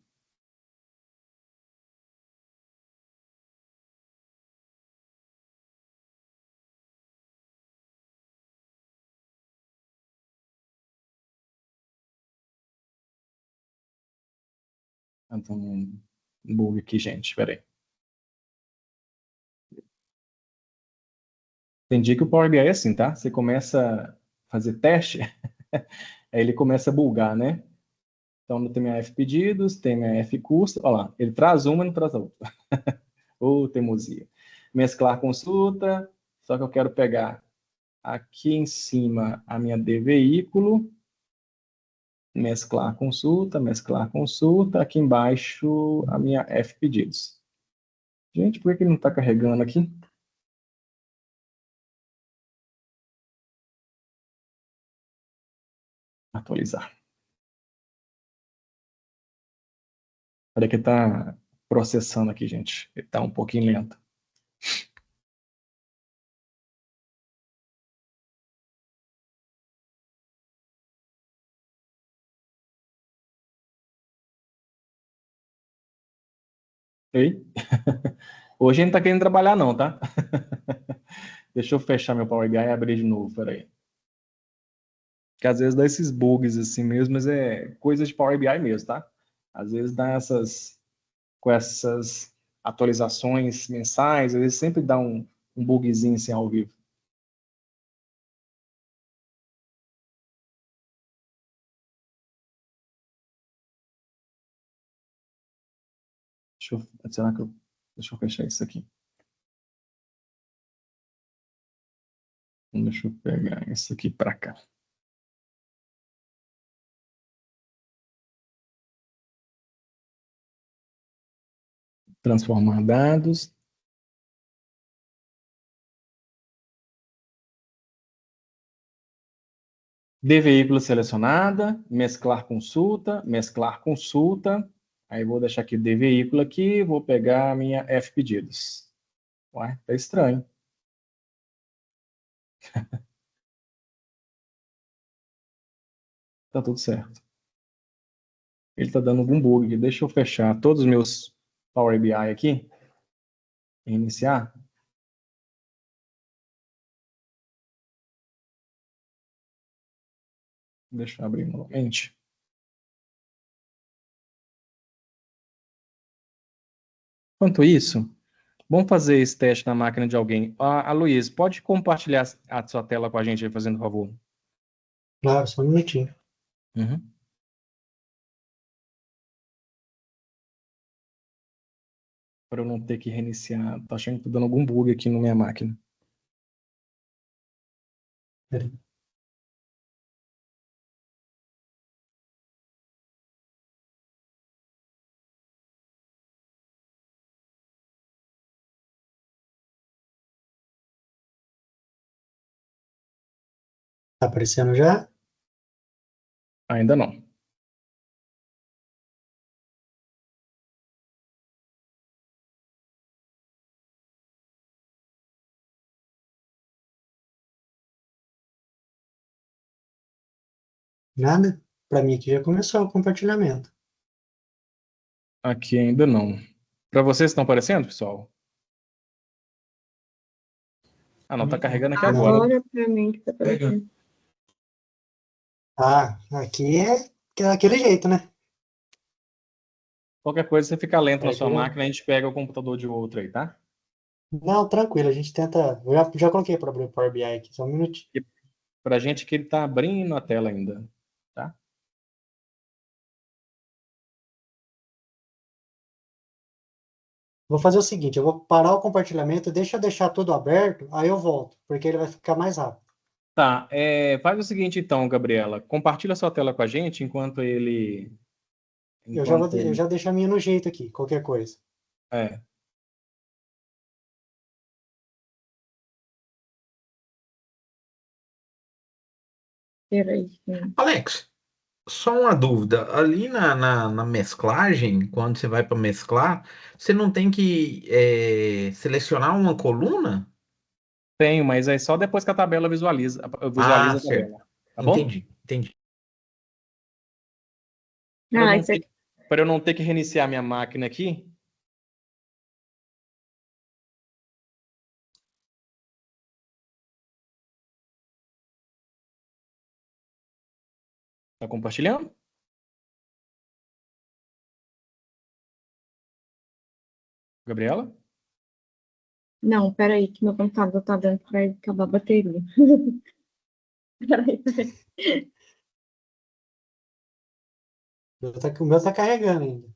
[SPEAKER 1] Tá dando um bug aqui, gente. Espera aí. Tem dia que o Power BI é assim, tá? Você começa a fazer teste, aí ele começa a bugar, né? Então, tem minha F pedidos, tem minha F custo. Olha lá, ele traz uma e não traz a outra. Ô, teimosia. Mesclar consulta, só que eu quero pegar aqui em cima a minha D veículo, mesclar consulta, aqui embaixo a minha F pedidos. Gente, por que ele não está carregando aqui? Atualizar. Olha que está processando aqui, gente. Ele está um pouquinho lento. Ei? Hoje a gente não está querendo trabalhar não, tá? Deixa eu fechar meu Power BI e abrir de novo, peraí. Que às vezes dá esses bugs assim mesmo, mas é coisa de Power BI mesmo, tá? Às vezes dá com essas atualizações mensais, às vezes sempre dá um bugzinho assim ao vivo. Deixa eu fechar isso aqui. Deixa eu pegar isso aqui para cá. Transformar dados. De veículo selecionada, mesclar consulta, mesclar consulta. Aí vou deixar aqui de veículo aqui, vou pegar a minha F pedidos. Ué, tá estranho. Tá tudo certo. Ele tá dando algum bug. Deixa eu fechar todos os meus Power BI aqui. Iniciar. Deixa eu abrir novamente. Enquanto isso, vamos fazer esse teste na máquina de alguém. Luiz, pode compartilhar a sua tela com a gente aí, fazendo favor?
[SPEAKER 2] Claro, só um minutinho.
[SPEAKER 1] Uhum. Para eu não ter que reiniciar. Tô achando que tá dando algum bug aqui na minha máquina.
[SPEAKER 2] Peraí. Tá aparecendo já?
[SPEAKER 1] Ainda não.
[SPEAKER 2] Nada? Para mim aqui já começou o compartilhamento.
[SPEAKER 1] Aqui ainda não. Para vocês estão aparecendo, pessoal? Ah, não, tá carregando aqui agora.
[SPEAKER 3] Agora para mim que tá aparecendo.
[SPEAKER 2] Ah, aqui é daquele jeito, né?
[SPEAKER 1] Qualquer coisa, você fica lento na sua
[SPEAKER 2] Aqui
[SPEAKER 1] máquina, a gente pega o computador de outro aí, tá?
[SPEAKER 2] Não, tranquilo, a gente tenta. Eu já coloquei para abrir o Power BI aqui, só um minutinho.
[SPEAKER 1] E pra gente que ele tá abrindo a tela ainda, tá?
[SPEAKER 2] Vou fazer o seguinte, eu vou parar o compartilhamento, deixa eu deixar tudo aberto, aí eu volto, porque ele vai ficar mais rápido.
[SPEAKER 1] Tá, faz o seguinte então, Gabriela. Compartilha sua tela com a gente enquanto ele...
[SPEAKER 2] Eu já deixo a minha no jeito aqui, qualquer coisa.
[SPEAKER 1] É.
[SPEAKER 3] Peraí.
[SPEAKER 4] Alex, só uma dúvida. Ali na mesclagem, quando você vai para mesclar, você não tem que selecionar uma coluna?
[SPEAKER 1] Tenho, mas é só depois que a tabela
[SPEAKER 4] Ah,
[SPEAKER 1] visualiza a
[SPEAKER 4] certo.
[SPEAKER 1] tabela. Tá bom?
[SPEAKER 4] Entendi.
[SPEAKER 1] Para eu
[SPEAKER 3] Ah,
[SPEAKER 1] não
[SPEAKER 3] isso
[SPEAKER 1] ter,
[SPEAKER 3] aqui.
[SPEAKER 1] para eu não ter que reiniciar minha máquina aqui. Tá compartilhando? Gabriela?
[SPEAKER 3] Não, peraí, que meu computador tá dando pra acabar a bateria. Peraí.
[SPEAKER 2] O meu tá carregando ainda.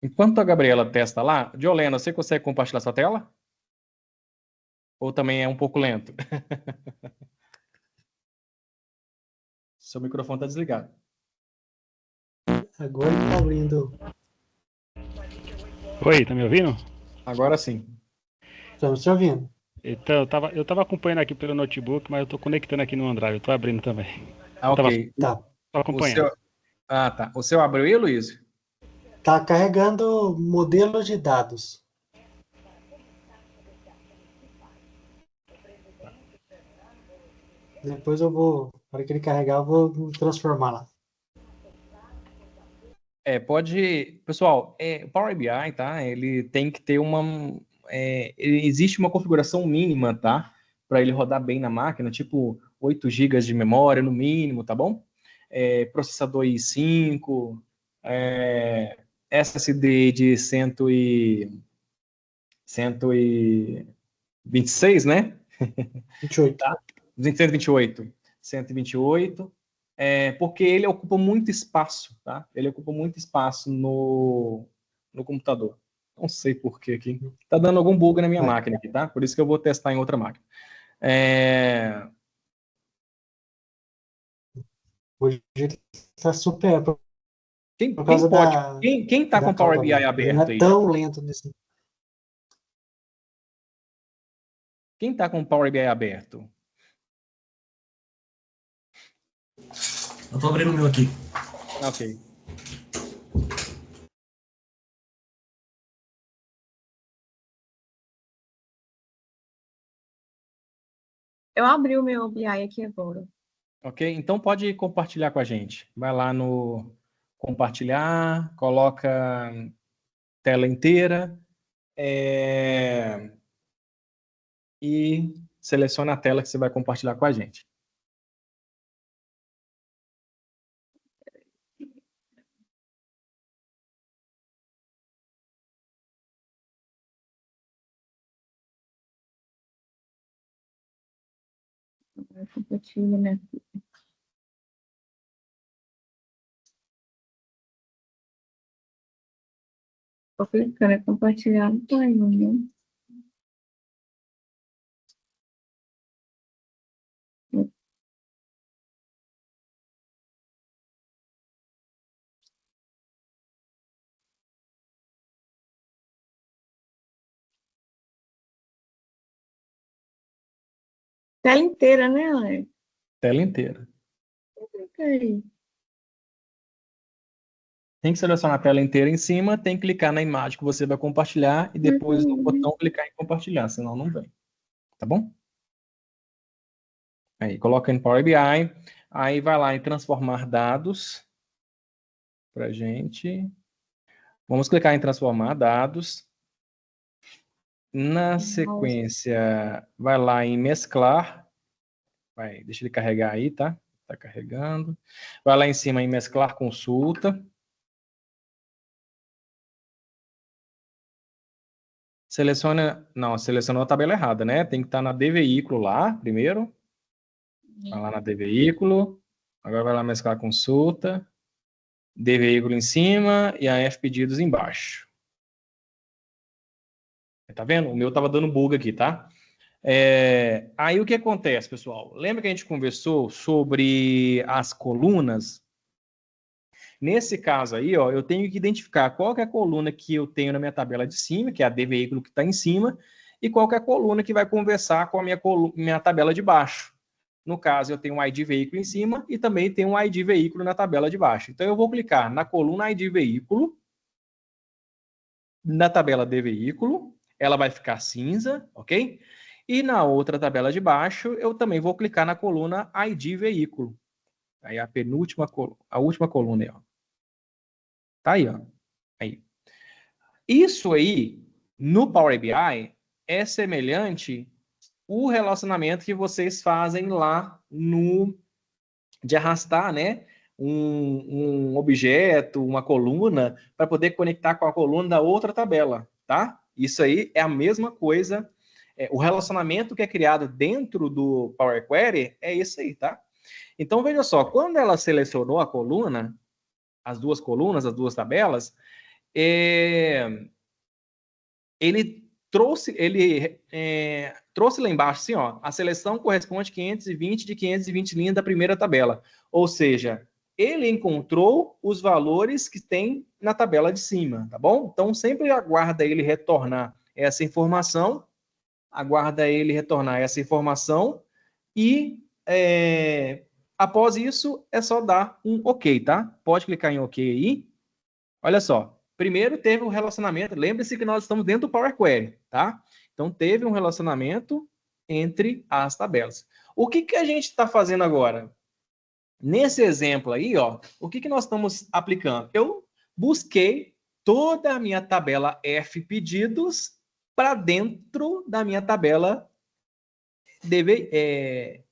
[SPEAKER 1] Enquanto a Gabriela testa lá, Diolena, você consegue compartilhar sua tela? Ou também é um pouco lento? Seu microfone está desligado.
[SPEAKER 2] Agora ele tá abrindo.
[SPEAKER 5] Oi, tá me ouvindo?
[SPEAKER 1] Agora sim.
[SPEAKER 2] Estamos te ouvindo.
[SPEAKER 5] Então, eu tava acompanhando aqui pelo notebook, mas eu tô conectando aqui no Android, eu tô abrindo também.
[SPEAKER 1] Ah,
[SPEAKER 5] Eu tava
[SPEAKER 1] ok.
[SPEAKER 2] Tá.
[SPEAKER 5] só
[SPEAKER 1] O
[SPEAKER 5] acompanhando.
[SPEAKER 1] seu... Ah, tá. O seu abriu aí, Luiz?
[SPEAKER 2] Tá carregando modelo de dados. Depois eu vou, na hora que ele carregar, eu vou transformar lá.
[SPEAKER 1] Pode. Pessoal, o Power BI, tá? Ele tem que ter uma. Existe uma configuração mínima, tá? Para ele rodar bem na máquina, tipo 8 GB de memória no mínimo, tá bom? Processador i5, SSD de 126, né?
[SPEAKER 2] 28.
[SPEAKER 1] Tá? 128. 128. Porque ele ocupa muito espaço, tá? Ele ocupa muito espaço no computador. Não sei por que aqui. Tá dando algum bug na minha
[SPEAKER 2] Vai.
[SPEAKER 1] máquina aqui, tá? Por isso que eu vou testar em outra máquina.
[SPEAKER 2] Hoje ele tá super
[SPEAKER 1] Quem,
[SPEAKER 2] por
[SPEAKER 1] quem
[SPEAKER 2] causa
[SPEAKER 1] pode? Quem tá com
[SPEAKER 2] da
[SPEAKER 1] o Power
[SPEAKER 2] calda
[SPEAKER 1] BI
[SPEAKER 2] dele. Ele não
[SPEAKER 1] aberto
[SPEAKER 2] é
[SPEAKER 1] aí?
[SPEAKER 2] tão lento nesse.
[SPEAKER 1] Quem tá com o Power BI aberto?
[SPEAKER 6] Eu tô abrindo o meu aqui.
[SPEAKER 1] Ok.
[SPEAKER 3] Eu abri o meu BI aqui agora.
[SPEAKER 1] Ok? Então pode compartilhar com a gente. Vai lá no compartilhar, coloca tela inteira. E seleciona a tela que você vai compartilhar com a gente.
[SPEAKER 3] Compartilha, né? Tô clicando em compartilhar, não tô indo, né? Tela inteira, né, Alex?
[SPEAKER 1] Tela inteira.
[SPEAKER 3] Clica aí.
[SPEAKER 1] Tem que selecionar a tela inteira em cima, tem que clicar na imagem que você vai compartilhar e depois no botão clicar em compartilhar, senão não vem. Tá bom? Aí, coloca em Power BI, aí vai lá em transformar dados pra gente. Vamos clicar em transformar dados. Na sequência, vai lá em mesclar. Deixa ele carregar aí, tá? Tá carregando. Vai lá em cima em mesclar consulta. Selecionou a tabela errada, né? Tem que estar na D veículo lá, primeiro. Vai lá na D veículo. Agora vai lá mesclar consulta. D veículo em cima e a F pedidos embaixo. Tá vendo? O meu tava dando bug aqui, tá? Aí o que acontece, pessoal? Lembra que a gente conversou sobre as colunas? Nesse caso aí, ó, eu tenho que identificar qual que é a coluna que eu tenho na minha tabela de cima, que é a D veículo que está em cima, e qual que é a coluna que vai conversar com a minha tabela de baixo. No caso, eu tenho um ID veículo em cima e também tenho um ID veículo na tabela de baixo. Então, eu vou clicar na coluna ID veículo, na tabela D veículo, ela vai ficar cinza, ok? E na outra tabela de baixo, eu também vou clicar na coluna ID veículo. Aí a penúltima coluna, a última coluna aí, ó. Tá aí, ó. Aí. Isso aí, no Power BI, é semelhante o relacionamento que vocês fazem lá de arrastar, né? Um objeto, uma coluna, para poder conectar com a coluna da outra tabela, tá? Isso aí é a mesma coisa. O relacionamento que é criado dentro do Power Query é isso aí, tá? Então, veja só, quando ela selecionou a coluna, as duas colunas, as duas tabelas, ele trouxe lá embaixo assim, ó, a seleção corresponde a 520 de 520 linhas da primeira tabela. Ou seja, ele encontrou os valores que tem na tabela de cima, tá bom? Então, sempre aguarda ele retornar essa informação, e após isso, é só dar um OK, tá? Pode clicar em OK aí. Olha só, primeiro teve um relacionamento, lembre-se que nós estamos dentro do Power Query, tá? Então, teve um relacionamento entre as tabelas. O que a gente está fazendo agora? Nesse exemplo aí, ó, o que nós estamos aplicando? Eu busquei toda a minha tabela F pedidos para dentro da minha tabela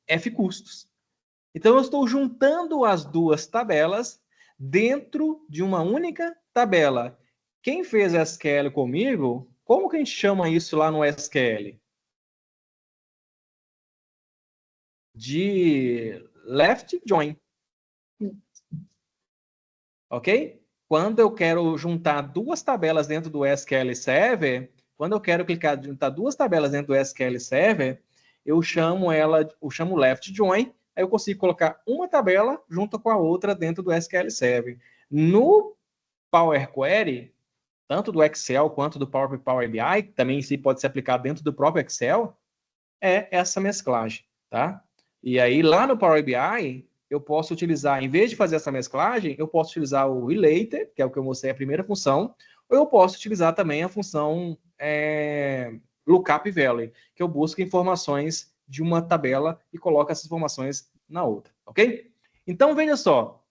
[SPEAKER 1] F custos. Então, eu estou juntando as duas tabelas dentro de uma única tabela. Quem fez SQL comigo, como que a gente chama isso lá no SQL? De left join. Ok? Quando eu quero juntar duas tabelas dentro do SQL Server, quando eu quero juntar duas tabelas dentro do SQL Server, eu chamo left join, aí eu consigo colocar uma tabela junto com a outra dentro do SQL Server. No Power Query, tanto do Excel quanto do Power BI, também pode ser aplicado dentro do próprio Excel, é essa mesclagem, tá? E aí, lá no Power BI, eu posso utilizar, em vez de fazer essa mesclagem, eu posso utilizar o related, que é o que eu mostrei a primeira função, ou eu posso utilizar também a função lookup value, que eu busco informações de uma tabela e coloco essas informações na outra, ok? Então, veja só,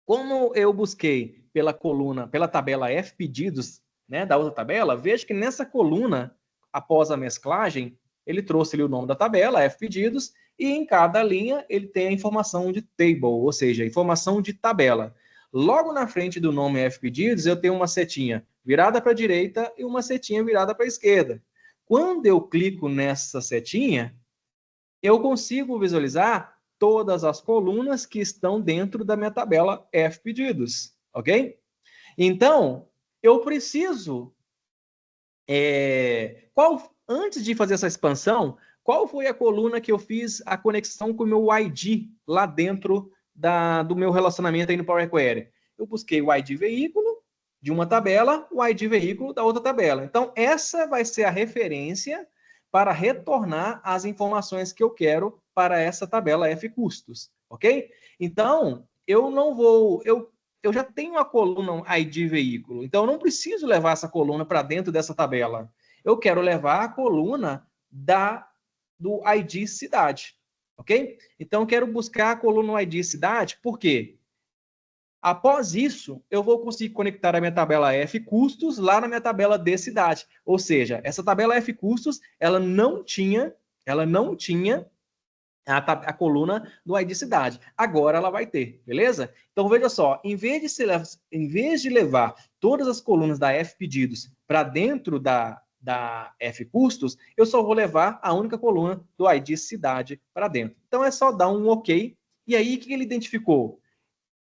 [SPEAKER 1] como eu busquei pela tabela F pedidos, né, da outra tabela, veja que nessa coluna, após a mesclagem, ele trouxe ali o nome da tabela, F pedidos, e em cada linha ele tem a informação de table, ou seja, informação de tabela. Logo na frente do nome F pedidos, eu tenho uma setinha virada para a direita e uma setinha virada para a esquerda. Quando eu clico nessa setinha, eu consigo visualizar todas as colunas que estão dentro da minha tabela F pedidos, ok? Então, eu preciso... antes de fazer essa expansão, qual foi a coluna que eu fiz a conexão com o meu ID lá dentro do meu relacionamento aí no Power Query? Eu busquei o ID veículo de uma tabela, o ID veículo da outra tabela. Então, essa vai ser a referência para retornar as informações que eu quero para essa tabela F custos, ok? Então, eu já tenho uma coluna ID veículo, então eu não preciso levar essa coluna para dentro dessa tabela. Eu quero levar a coluna do ID cidade, ok? Então, eu quero buscar a coluna ID cidade, por quê? Após isso, eu vou conseguir conectar a minha tabela F custos lá na minha tabela D cidade. Ou seja, essa tabela F custos, ela não tinha a coluna do ID cidade. Agora ela vai ter, beleza? Então, veja só, em vez de levar todas as colunas da F pedidos para dentro da da F custos, eu só vou levar a única coluna do ID cidade para dentro. Então é só dar um OK. E aí, o que ele identificou?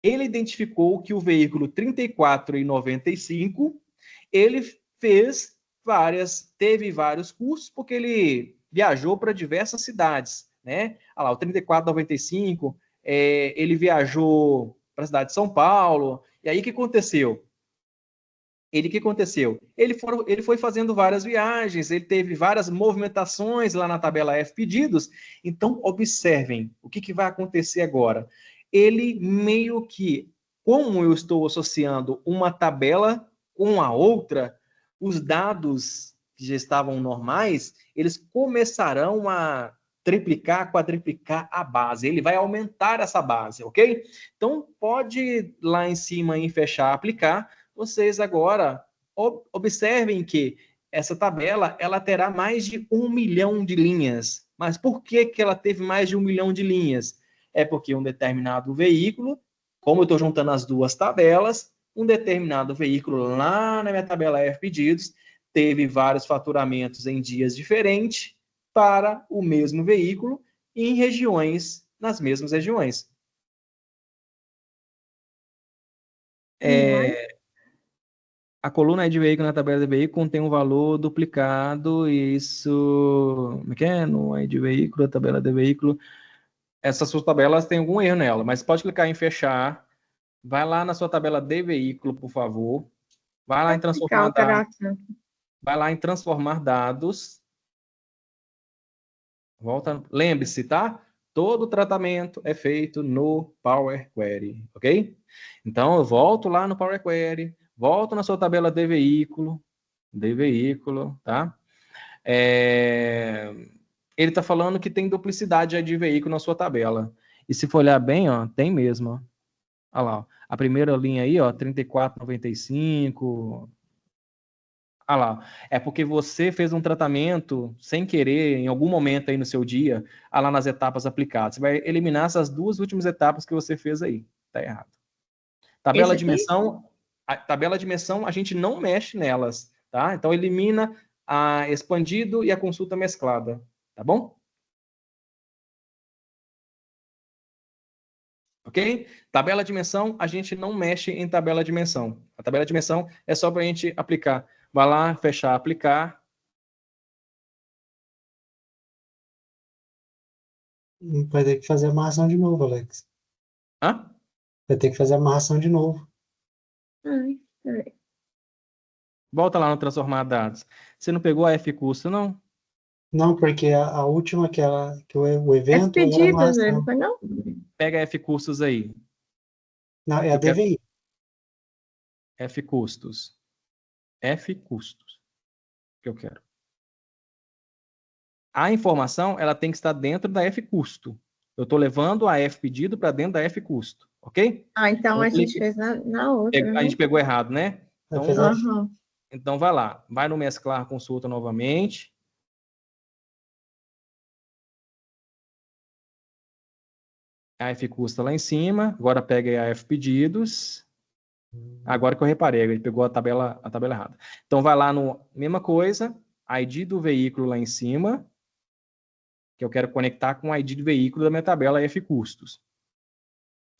[SPEAKER 1] Ele identificou que o veículo 34,95, ele teve vários custos, porque ele viajou para diversas cidades, né? Olha lá, o 34,95, ele viajou para a cidade de São Paulo. E aí, o que aconteceu? Ele foi fazendo várias viagens, ele teve várias movimentações lá na tabela F pedidos. Então, observem o que vai acontecer agora. Ele meio que, como eu estou associando uma tabela com a outra, os dados que já estavam normais, eles começarão a triplicar, quadriplicar a base. Ele vai aumentar essa base, ok? Então, pode ir lá em cima em fechar, aplicar. Vocês agora observem que essa tabela ela terá mais de 1 milhão de linhas. Mas por que ela teve mais de 1 milhão de linhas? É porque um determinado veículo, como eu estou juntando as duas tabelas, um determinado veículo lá na minha tabela F pedidos teve vários faturamentos em dias diferentes para o mesmo veículo em regiões, nas mesmas regiões. A coluna de veículo na tabela de veículo contém um valor duplicado, isso... Como é que é? No ID veículo, a tabela de veículo. Essas suas tabelas têm algum erro nela, mas pode clicar em fechar. Vai lá na sua tabela de veículo, por favor. Vai lá em transformar dados. Vai lá em transformar dados. Volta. Lembre-se, tá? Todo tratamento é feito no Power Query, ok? Então, eu volto lá no Power Query. Volto na sua tabela de veículo, tá? Ele está falando que tem duplicidade de veículo na sua tabela. E se for olhar bem, ó, tem mesmo. Ó. Olha lá, ó. A primeira linha aí, ó, 34,95. Olha lá, é porque você fez um tratamento sem querer, em algum momento aí no seu dia, lá nas etapas aplicadas. Você vai eliminar essas duas últimas etapas que você fez aí. Tá errado. Tabela dimensão, a gente não mexe nelas, tá? Então elimina a expandido e a consulta mesclada, tá bom? Ok? Tabela dimensão, a gente não mexe em tabela dimensão. A tabela dimensão é só para a gente aplicar. Vai lá, fechar, aplicar.
[SPEAKER 2] Vai ter que fazer a amarração de novo, Alex.
[SPEAKER 1] Hã?
[SPEAKER 2] Vai ter que fazer a amarração de novo.
[SPEAKER 1] Volta lá no transformar dados. Você não pegou a F custo, não?
[SPEAKER 2] Não, porque a última que o evento era a
[SPEAKER 3] pedidos,
[SPEAKER 2] amarração.
[SPEAKER 3] não foi não?
[SPEAKER 1] Pega F custos aí.
[SPEAKER 2] Não, é a DVI.
[SPEAKER 1] F custos. F custos. Que eu quero. A informação, ela tem que estar dentro da F custo. Eu estou levando a F pedido para dentro da F custo, ok?
[SPEAKER 3] Ah, então a gente fez na outra.
[SPEAKER 1] A gente pegou errado, né? Então vai lá. Vai no mesclar consulta novamente. A F custa lá em cima. Agora pega a F pedidos. Agora que eu reparei, ele pegou a tabela errada. Então vai lá no mesma coisa, ID do veículo lá em cima, que eu quero conectar com o ID do veículo da minha tabela F custos.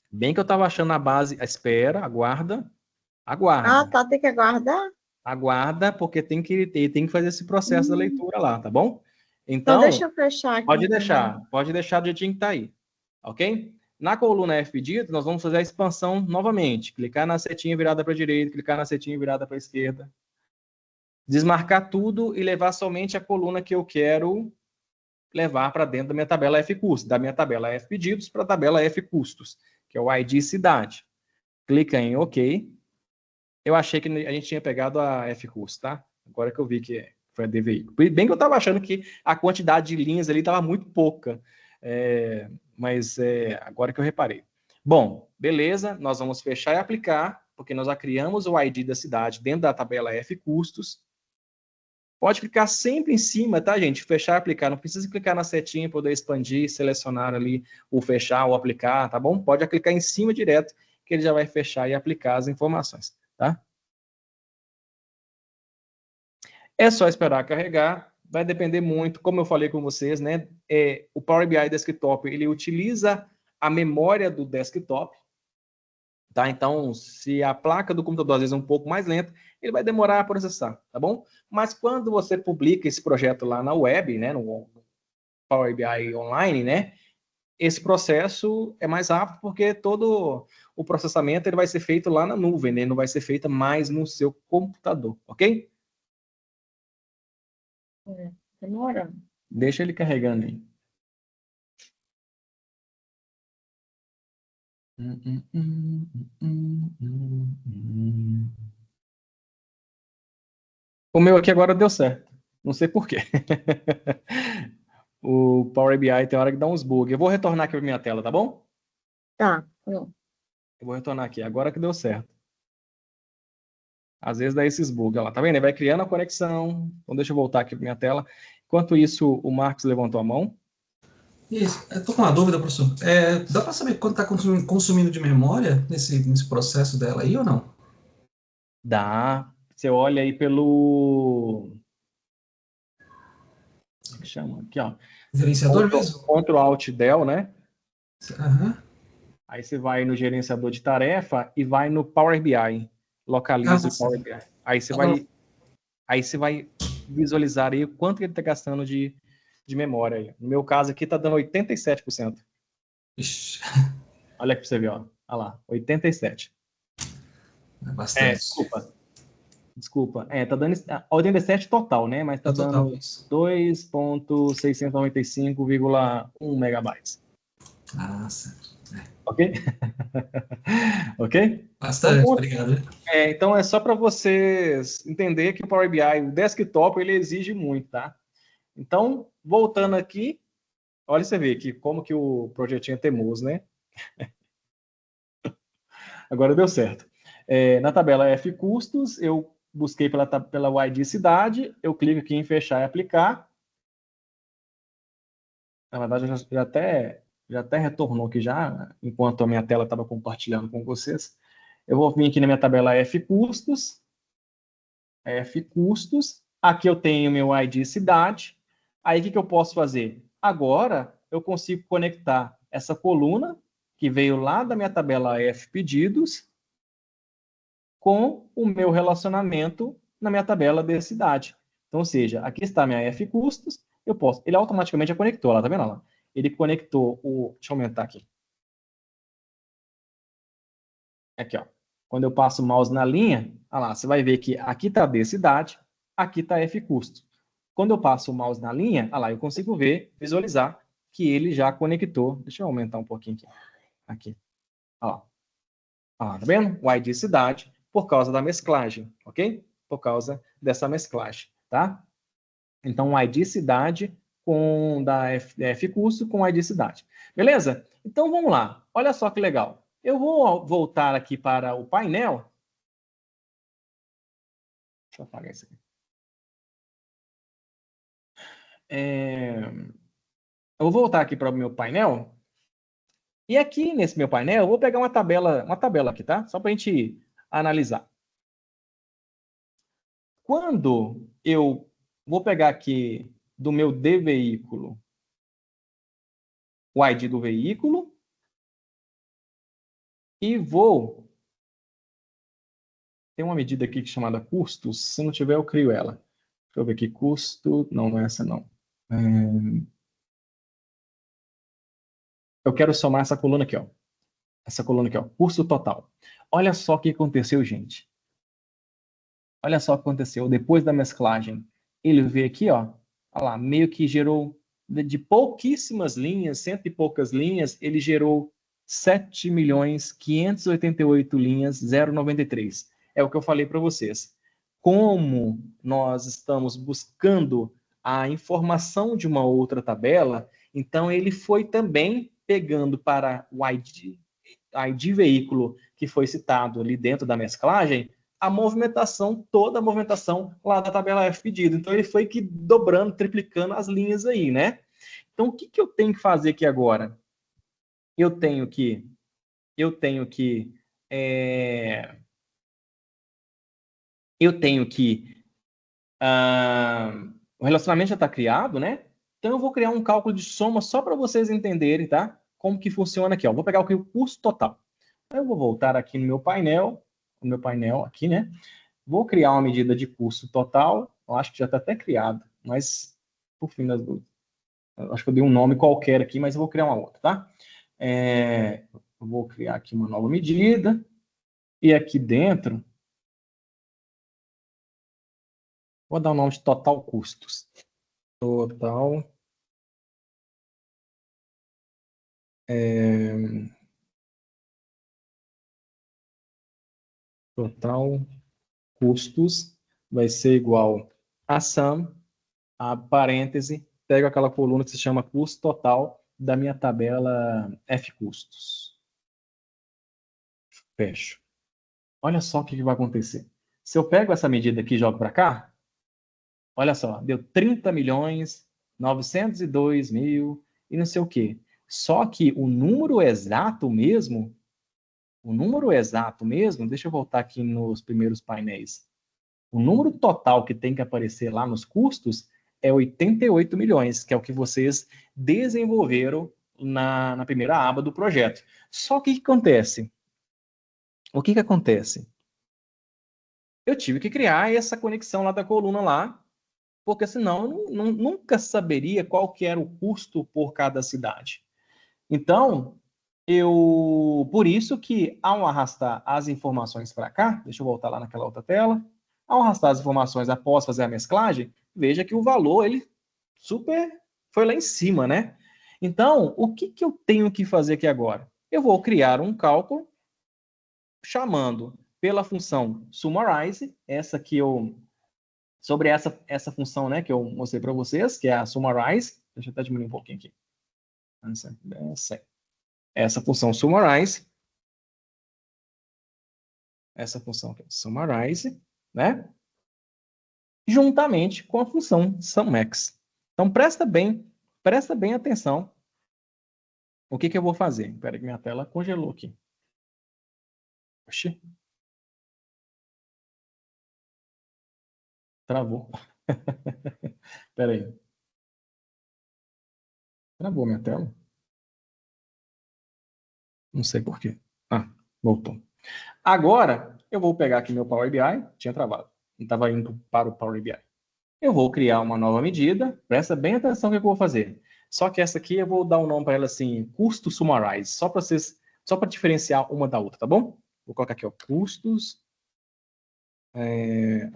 [SPEAKER 1] Bem que eu estava achando a base, espera, aguarda.
[SPEAKER 3] Ah, tá, tem que aguardar?
[SPEAKER 1] Aguarda, porque tem que fazer esse processo da leitura lá, tá bom?
[SPEAKER 3] Então deixa eu fechar aqui.
[SPEAKER 1] Pode deixar do jeitinho que tá aí, ok? Na coluna F pedido, nós vamos fazer a expansão novamente. Clicar na setinha virada para a direita, clicar na setinha virada para a esquerda. Desmarcar tudo e levar somente a coluna que eu quero levar para dentro da minha tabela F custos, da minha tabela F pedidos para a tabela F custos, que é o ID cidade. Clica em OK. Eu achei que a gente tinha pegado a F custos, tá? Agora que eu vi que foi a DVI. Bem que eu estava achando que a quantidade de linhas ali estava muito pouca. Mas agora que eu reparei. Bom, beleza, nós vamos fechar e aplicar, porque nós já criamos o ID da cidade dentro da tabela F custos. Pode clicar sempre em cima, tá, gente? Fechar e aplicar. Não precisa clicar na setinha, poder expandir, selecionar ali o fechar ou aplicar, tá bom? Pode clicar em cima direto, que ele já vai fechar e aplicar as informações, tá? É só esperar carregar, vai depender muito, como eu falei com vocês, né? O Power BI Desktop, ele utiliza a memória do desktop, tá? Então, se a placa do computador às vezes é um pouco mais lenta, ele vai demorar a processar, tá bom? Mas quando você publica esse projeto lá na web, né, no Power BI Online, né, esse processo é mais rápido porque todo o processamento ele vai ser feito lá na nuvem, né? Não vai ser feito mais no seu computador, ok?
[SPEAKER 3] Demora.
[SPEAKER 1] Deixa ele carregando aí. O meu aqui agora deu certo. Não sei por quê. O Power BI tem hora que dá uns bugs. Eu vou retornar aqui para minha tela, tá bom?
[SPEAKER 3] Tá, bom.
[SPEAKER 1] Eu vou retornar aqui. Agora que deu certo. Às vezes dá esses bugs. Olha lá, tá vendo? Ele vai criando a conexão. Então deixa eu voltar aqui para minha tela. Enquanto isso, o Marcos levantou a mão.
[SPEAKER 6] Isso, eu tô com uma dúvida, professor. Dá para saber quanto está consumindo de memória nesse processo dela aí ou não?
[SPEAKER 1] Dá. Você olha aí pelo... Como é que chama? Aqui, ó.
[SPEAKER 6] Gerenciador mesmo?
[SPEAKER 1] Ctrl Alt Del, né?
[SPEAKER 6] Aham.
[SPEAKER 1] Aí você vai no gerenciador de tarefa e vai no Power BI. Localiza o Power BI. Aí você vai visualizar aí o quanto que ele está gastando de memória aí. No meu caso aqui está dando 87%.
[SPEAKER 6] Ixi,
[SPEAKER 1] Olha aqui para você ver, ó. Olha lá, 87.
[SPEAKER 6] é bastante.
[SPEAKER 1] Desculpa. Tá dando 87 total, né? Mas tá
[SPEAKER 6] É total
[SPEAKER 1] dando
[SPEAKER 6] isso.
[SPEAKER 1] 2.695,1 megabytes.
[SPEAKER 6] Ah, certo.
[SPEAKER 1] Ok? Ok?
[SPEAKER 6] Bastante, obrigado.
[SPEAKER 1] Então é só para vocês entenderem que o Power BI, o desktop, ele exige muito, tá? Então, voltando aqui, olha você vê que como que o projetinho é teimoso, né? Agora deu certo. Na tabela F custos, eu busquei pela ID cidade, eu clico aqui em fechar e aplicar. Na verdade, já até retornou aqui já, enquanto a minha tela estava compartilhando com vocês. Eu vou vir aqui na minha tabela F custos. Aqui eu tenho meu ID cidade. Aí o que eu posso fazer? Agora eu consigo conectar essa coluna que veio lá da minha tabela F pedidos com o meu relacionamento na minha tabela de cidade. Então, ou seja, aqui está a minha F custos, ele automaticamente já conectou, lá, tá vendo lá? Ele conectou deixa eu aumentar aqui. Aqui, ó. Quando eu passo o mouse na linha, olha lá, você vai ver que aqui está a D cidade, aqui está F custo. Quando eu passo o mouse na linha, olha lá, eu consigo visualizar que ele já conectou. Deixa eu aumentar um pouquinho aqui. Aqui. Olha lá, tá vendo? O ID cidade, por causa da mesclagem, ok? Por causa dessa mesclagem, tá? Então, o ID cidade da F custo com o ID cidade. Beleza? Então, vamos lá. Olha só que legal. Eu vou voltar aqui para o painel. Deixa eu apagar isso aqui. Eu vou voltar aqui para o meu painel. E aqui nesse meu painel, eu vou pegar uma tabela aqui, tá? Só para a gente analisar. Quando eu vou pegar aqui do meu D veículo, o ID do veículo, e vou... Tem uma medida aqui chamada custos. Se não tiver, eu crio ela. Deixa eu ver aqui, custo... Não é essa não. Eu quero somar essa coluna aqui, ó. Essa coluna aqui, ó. Custo total. Olha só o que aconteceu, gente. Olha só o que aconteceu. Depois da mesclagem, ele veio aqui, ó. Olha lá, meio que gerou de pouquíssimas linhas, cento e poucas linhas, ele gerou 7.588 linhas, 0,93. É o que eu falei para vocês. Como nós estamos buscando a informação de uma outra tabela, então ele foi também pegando para o ID veículo que foi citado ali dentro da mesclagem, toda a movimentação lá da tabela F pedido. Então, ele foi que dobrando, triplicando as linhas aí, né? Então, o que eu tenho que fazer aqui agora? Eu tenho que O relacionamento já está criado, né? Então eu vou criar um cálculo de soma só para vocês entenderem, tá? Como que funciona aqui, ó. Vou pegar aqui o custo total. Então, eu vou voltar aqui no meu painel aqui, né? Vou criar uma medida de custo total. Eu acho que já está até criado, mas por fim das dúvidas. Eu acho que eu dei um nome qualquer aqui, mas eu vou criar uma outra, tá? Eu vou criar aqui uma nova medida. E aqui dentro, vou dar o nome de total custos. Total. Total custos vai ser igual a sum, a parêntese, pego aquela coluna que se chama custo total da minha tabela F custos. Fecho. Olha só o que vai acontecer. Se eu pego essa medida aqui e jogo para cá, olha só, deu 30.902.000 e não sei o quê. Só que o número exato mesmo, deixa eu voltar aqui nos primeiros painéis. O número total que tem que aparecer lá nos custos é 88 milhões, que é o que vocês desenvolveram na primeira aba do projeto. Só que o que acontece? O que acontece? Eu tive que criar essa conexão lá da coluna lá, porque senão eu nunca saberia qual que era o custo por cada cidade. Então, por isso que ao arrastar as informações para cá, deixa eu voltar lá naquela outra tela, ao arrastar as informações após fazer a mesclagem, veja que o valor, ele foi lá em cima, né? Então, o que eu tenho que fazer aqui agora? Eu vou criar um cálculo chamando pela função summarize, sobre essa função, né, que eu mostrei para vocês, que é a summarize. Deixa eu até diminuir um pouquinho aqui. Essa função summarize, né? Juntamente com a função summax. Então, presta bem atenção. O que eu vou fazer? Espera que minha tela congelou aqui. Oxi. Travou. Espera aí. Travou minha tela? Não sei por quê. Voltou. Agora, eu vou pegar aqui meu Power BI. Tinha travado. Não estava indo para o Power BI. Eu vou criar uma nova medida. Presta bem atenção no que eu vou fazer. Só que essa aqui eu vou dar um nome para ela assim, custo summarize, só para diferenciar uma da outra, tá bom? Vou colocar aqui, ó, custos,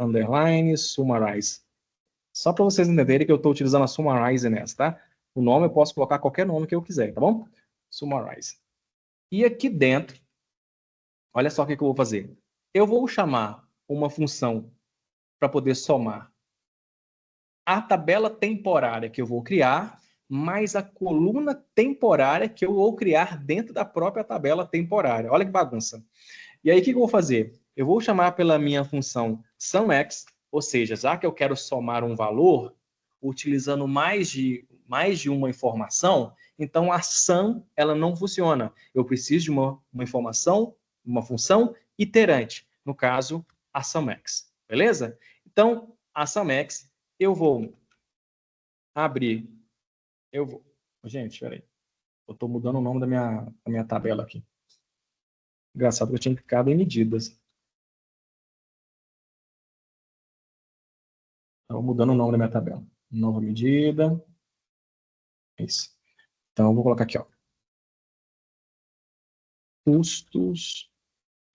[SPEAKER 1] underline, summarize. Só para vocês entenderem que eu estou utilizando a summarize nessa, tá? O nome eu posso colocar qualquer nome que eu quiser, tá bom? Summarize. E aqui dentro, olha só o que eu vou fazer. Eu vou chamar uma função para poder somar a tabela temporária que eu vou criar, mais a coluna temporária que eu vou criar dentro da própria tabela temporária. Olha que bagunça. E aí, o que eu vou fazer? Eu vou chamar pela minha função sumX, ou seja, já que eu quero somar um valor, utilizando mais de uma informação, então a sum, ela não funciona. Eu preciso de uma informação, uma função iterante. No caso, a sumX. Beleza? Então, a sumX, eu vou abrir. Gente, espera aí. Eu estou mudando o nome da minha tabela aqui. Engraçado que eu tinha clicado em medidas. Estou mudando o nome da minha tabela. Nova medida. Isso. Então, eu vou colocar aqui, ó. Custos,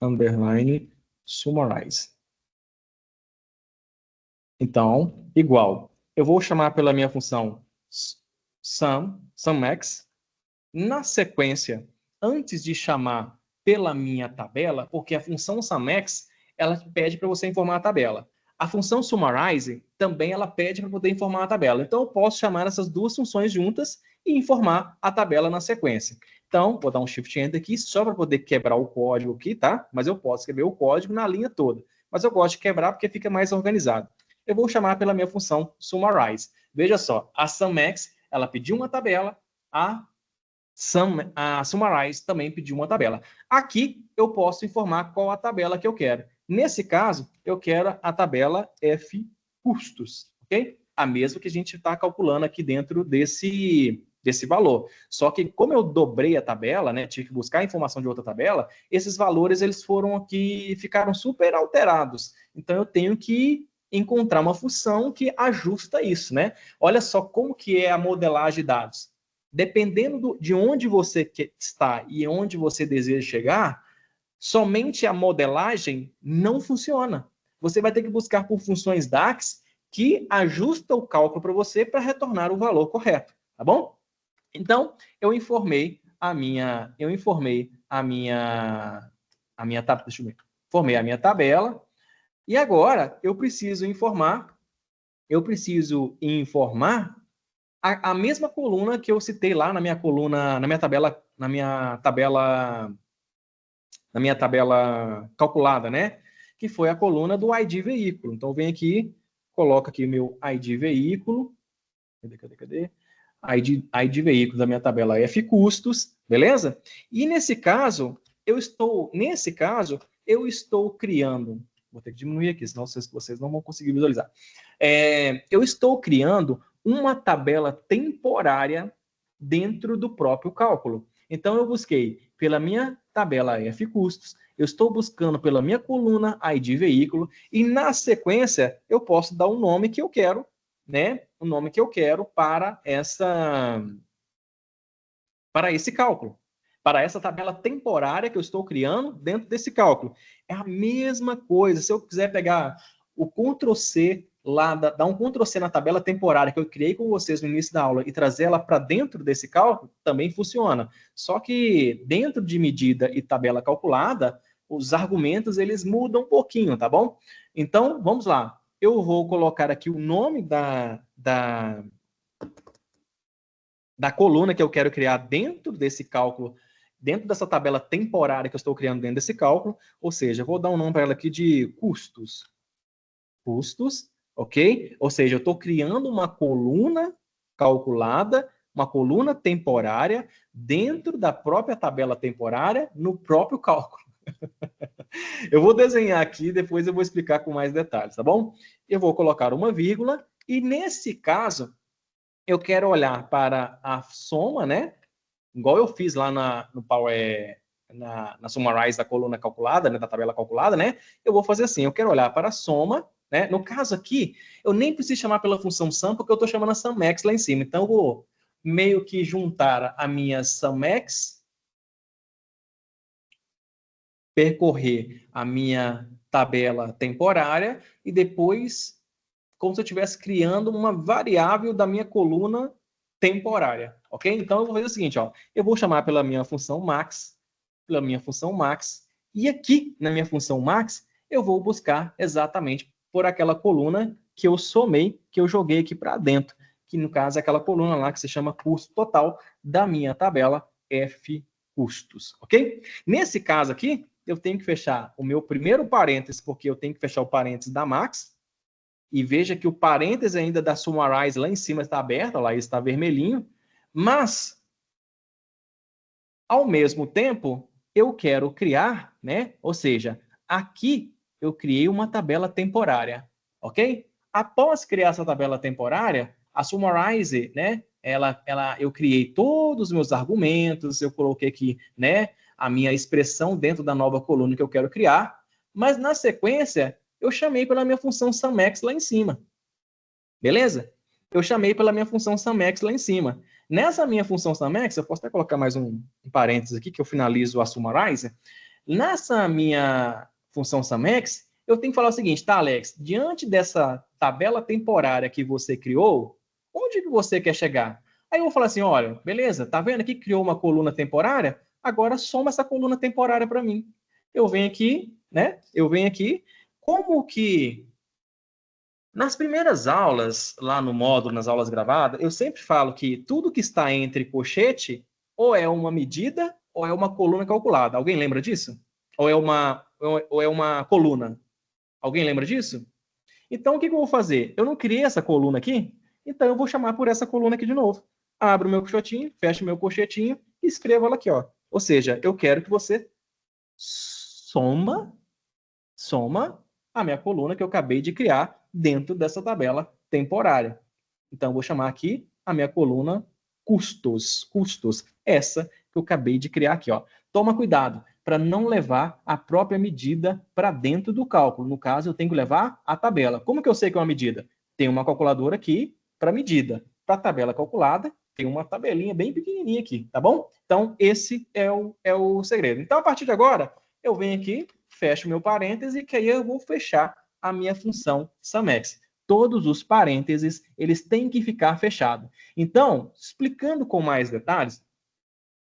[SPEAKER 1] underline, summarize. Então, igual. Eu vou chamar pela minha função sumX. Na sequência, antes de chamar pela minha tabela, porque a função sumX, ela pede para você informar a tabela. A função summarize também ela pede para poder informar a tabela. Então, eu posso chamar essas duas funções juntas e informar a tabela na sequência. Então, vou dar um Shift Enter aqui só para poder quebrar o código aqui, tá? Mas eu posso escrever o código na linha toda. Mas eu gosto de quebrar porque fica mais organizado. Eu vou chamar pela minha função summarize. Veja só, a sumX, ela pediu uma tabela, a summarize também pediu uma tabela. Aqui eu posso informar qual a tabela que eu quero. Nesse caso, eu quero a tabela F custos, ok? A mesma que a gente está calculando aqui dentro desse valor. Só que como eu dobrei a tabela, né, tive que buscar a informação de outra tabela, esses valores eles foram aqui, ficaram super alterados. Então eu tenho que encontrar uma função que ajusta isso, né? Olha só como que é a modelagem de dados. Dependendo de onde você está e onde você deseja chegar, somente a modelagem não funciona. Você vai ter que buscar por funções DAX que ajustam o cálculo para você para retornar o valor correto, tá bom? Então, eu informei a minha tabela, e agora eu preciso informar a mesma coluna que eu citei lá na minha tabela calculada, né? Que foi a coluna do ID veículo. Então, vem aqui, coloco aqui o meu ID veículo. Cadê? ID veículo da minha tabela F custos, beleza? E nesse caso, eu estou criando, vou ter que diminuir aqui, senão vocês não vão conseguir visualizar. Eu estou criando uma tabela temporária dentro do próprio cálculo. Então, eu busquei pela minha tabela F custos, eu estou buscando pela minha coluna ID veículo, e na sequência, eu posso dar um nome que eu quero, né? O nome que eu quero para esse cálculo, para essa tabela temporária que eu estou criando dentro desse cálculo. É a mesma coisa. Se eu quiser pegar o Ctrl+C lá, dar um Ctrl+C na tabela temporária que eu criei com vocês no início da aula e trazer ela para dentro desse cálculo, também funciona. Só que dentro de medida e tabela calculada, os argumentos eles mudam um pouquinho, tá bom? Então, vamos lá. Eu vou colocar aqui o nome da coluna que eu quero criar dentro desse cálculo, dentro dessa tabela temporária que eu estou criando dentro desse cálculo, ou seja, eu vou dar um nome para ela aqui de custos. Custos, ok? Ou seja, eu estou criando uma coluna calculada, uma coluna temporária, dentro da própria tabela temporária, no próprio cálculo. Eu vou desenhar aqui, depois eu vou explicar com mais detalhes, tá bom? Eu vou colocar uma vírgula, e nesse caso, eu quero olhar para a soma, né? Igual eu fiz lá no Power, na Summarize da coluna calculada, né? Da tabela calculada, né? Eu vou fazer assim, eu quero olhar para a soma, né? No caso aqui, eu nem preciso chamar pela função sum, porque eu estou chamando a SumX lá em cima. Então, eu vou meio que juntar a minha SumX, percorrer a minha tabela temporária e depois, como se eu estivesse criando uma variável da minha coluna temporária, ok? Então, eu vou fazer o seguinte, ó, eu vou chamar pela minha função max, e aqui, na minha função max, eu vou buscar exatamente por aquela coluna que eu somei, que eu joguei aqui para dentro, que no caso é aquela coluna lá que se chama custo total da minha tabela F custos, ok? Nesse caso aqui, eu tenho que fechar o meu primeiro parênteses, porque eu tenho que fechar o parênteses da max, e veja que o parêntese ainda da Summarize lá em cima está aberto, lá está vermelhinho, mas, ao mesmo tempo, eu quero criar, né? Ou seja, aqui eu criei uma tabela temporária, ok? Após criar essa tabela temporária, a Summarize, né? Eu criei todos os meus argumentos, eu coloquei aqui, né? A minha expressão dentro da nova coluna que eu quero criar, mas na sequência eu chamei pela minha função SumX lá em cima. Beleza? Eu chamei pela minha função SumX lá em cima. Nessa minha função SumX, eu posso até colocar mais um parênteses aqui, que eu finalizo a Summarize. Nessa minha função SumX, eu tenho que falar o seguinte, tá, Alex? Diante dessa tabela temporária que você criou, onde que você quer chegar? Aí eu vou falar assim, olha, beleza, tá vendo aqui que criou uma coluna temporária? Agora soma essa coluna temporária para mim. Eu venho aqui, né? Como que nas primeiras aulas, lá no módulo, nas aulas gravadas, eu sempre falo que tudo que está entre colchete ou é uma medida ou é uma coluna calculada. Alguém lembra disso? Ou é uma coluna? Alguém lembra disso? Então, o que eu vou fazer? Eu não criei essa coluna aqui, então eu vou chamar por essa coluna aqui de novo. Abro o meu colchetinho, fecho o meu colchetinho e escrevo ela aqui, ó. Ou seja, eu quero que você soma a minha coluna que eu acabei de criar dentro dessa tabela temporária. Então, eu vou chamar aqui a minha coluna custos. Essa que eu acabei de criar aqui, ó. Toma cuidado para não levar a própria medida para dentro do cálculo. No caso, eu tenho que levar a tabela. Como que eu sei que é uma medida? Tem uma calculadora aqui para medida. Para a tabela calculada, tem uma tabelinha bem pequenininha aqui, tá bom? Então, esse é o segredo. Então, a partir de agora, eu venho aqui, fecho meu parêntese, que aí eu vou fechar a minha função SUMEX. Todos os parênteses, eles têm que ficar fechados. Então, explicando com mais detalhes,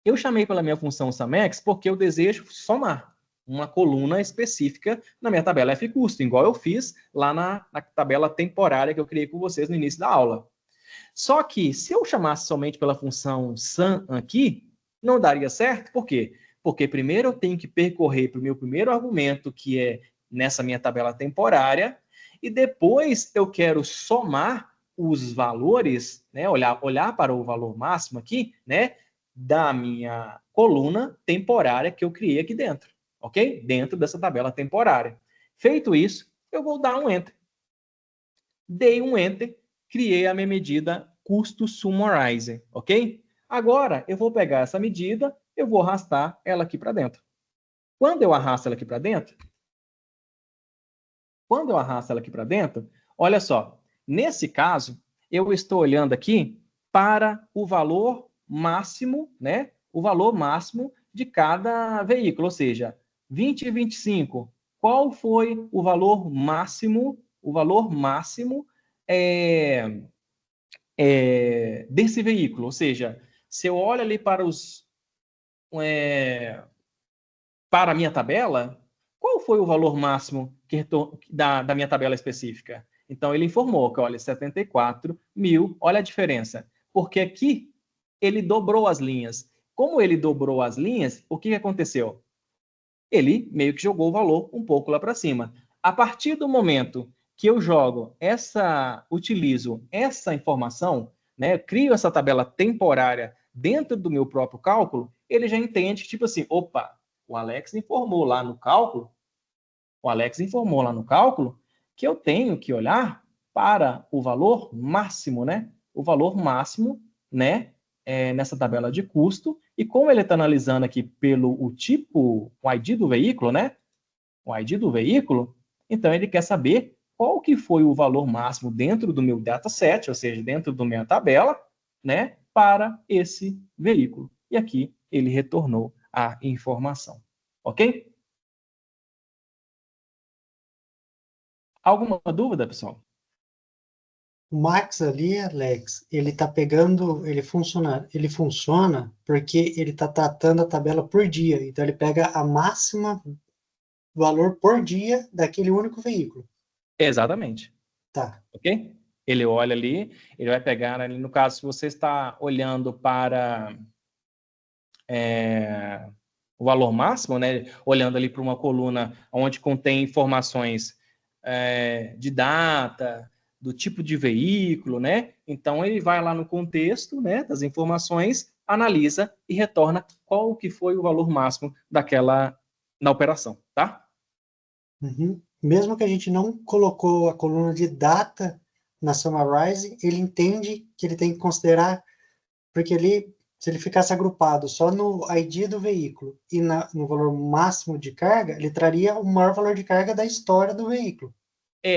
[SPEAKER 1] eu chamei pela minha função SUMEX porque eu desejo somar uma coluna específica na minha tabela F-custo, igual eu fiz lá na tabela temporária que eu criei com vocês no início da aula. Só que, se eu chamasse somente pela função SUM aqui, não daria certo. Por quê? Porque primeiro eu tenho que percorrer para o meu primeiro argumento, que é nessa minha tabela temporária, e depois eu quero somar os valores, né, olhar para o valor máximo aqui, né, da minha coluna temporária que eu criei aqui dentro, ok? Dentro dessa tabela temporária. Feito isso, eu vou dar um Enter. Dei um Enter, criei a minha medida custo summarizer, ok? Agora, eu vou pegar essa medida, eu vou arrastar ela aqui para dentro. Quando eu arrasto ela aqui para dentro, olha só, nesse caso, eu estou olhando aqui para o valor máximo, né? O valor máximo de cada veículo, ou seja, 20 e 25. Qual foi o valor máximo? O valor máximo desse veículo. Ou seja, se eu olho ali para para a minha tabela, qual foi o valor máximo da minha tabela específica? Então, ele informou que, olha, 74 mil, olha a diferença. Porque aqui, ele dobrou as linhas. Como ele dobrou as linhas, o que aconteceu? Ele meio que jogou o valor um pouco lá para cima. A partir do momento que eu utilizo essa informação, né, crio essa tabela temporária dentro do meu próprio cálculo, ele já entende que, tipo assim, opa, o Alex informou lá no cálculo que eu tenho que olhar para o valor máximo, né? O valor máximo, né? Nessa tabela de custo. E como ele está analisando aqui pelo o ID do veículo, né? O ID do veículo, então ele quer saber qual que foi o valor máximo dentro do meu dataset, ou seja, dentro da minha tabela, né? Para esse veículo. E aqui ele retornou a informação. Ok? Alguma dúvida, pessoal?
[SPEAKER 2] O Max ali, Alex, ele tá pegando, ele funciona porque ele tá tratando a tabela por dia. Então ele pega a máxima valor por dia daquele único veículo.
[SPEAKER 1] Exatamente.
[SPEAKER 2] Tá.
[SPEAKER 1] Ok? Ele olha ali, ele vai pegar ali, no caso, se você está olhando para o valor máximo, né? Olhando ali para uma coluna onde contém informações de data, do tipo de veículo, né? Então ele vai lá no contexto, né, das informações, analisa e retorna qual que foi o valor máximo na operação, tá?
[SPEAKER 2] Uhum. Mesmo que a gente não colocou a coluna de data na Summarize, ele entende que ele tem que considerar, porque se ele ficasse agrupado só no ID do veículo e no valor máximo de carga, ele traria o maior valor de carga da história do veículo.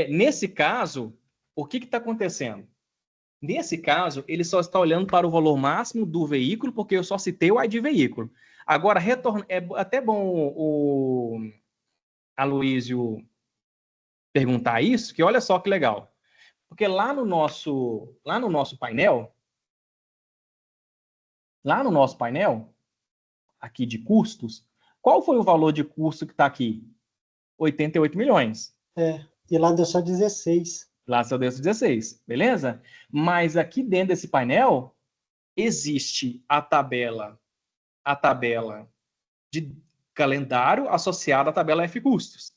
[SPEAKER 1] Nesse caso, o que está acontecendo? Nesse caso, ele só está olhando para o valor máximo do veículo, porque eu só citei o ID veículo. Agora, é até bom o Aloysio perguntar isso, que olha só que legal. Porque lá no nosso painel, aqui de custos, qual foi o valor de custo que está aqui? 88 milhões.
[SPEAKER 2] E lá deu só 16.
[SPEAKER 1] Lá só deu 16, beleza? Mas aqui dentro desse painel, existe a tabela de calendário associada à tabela F-custos.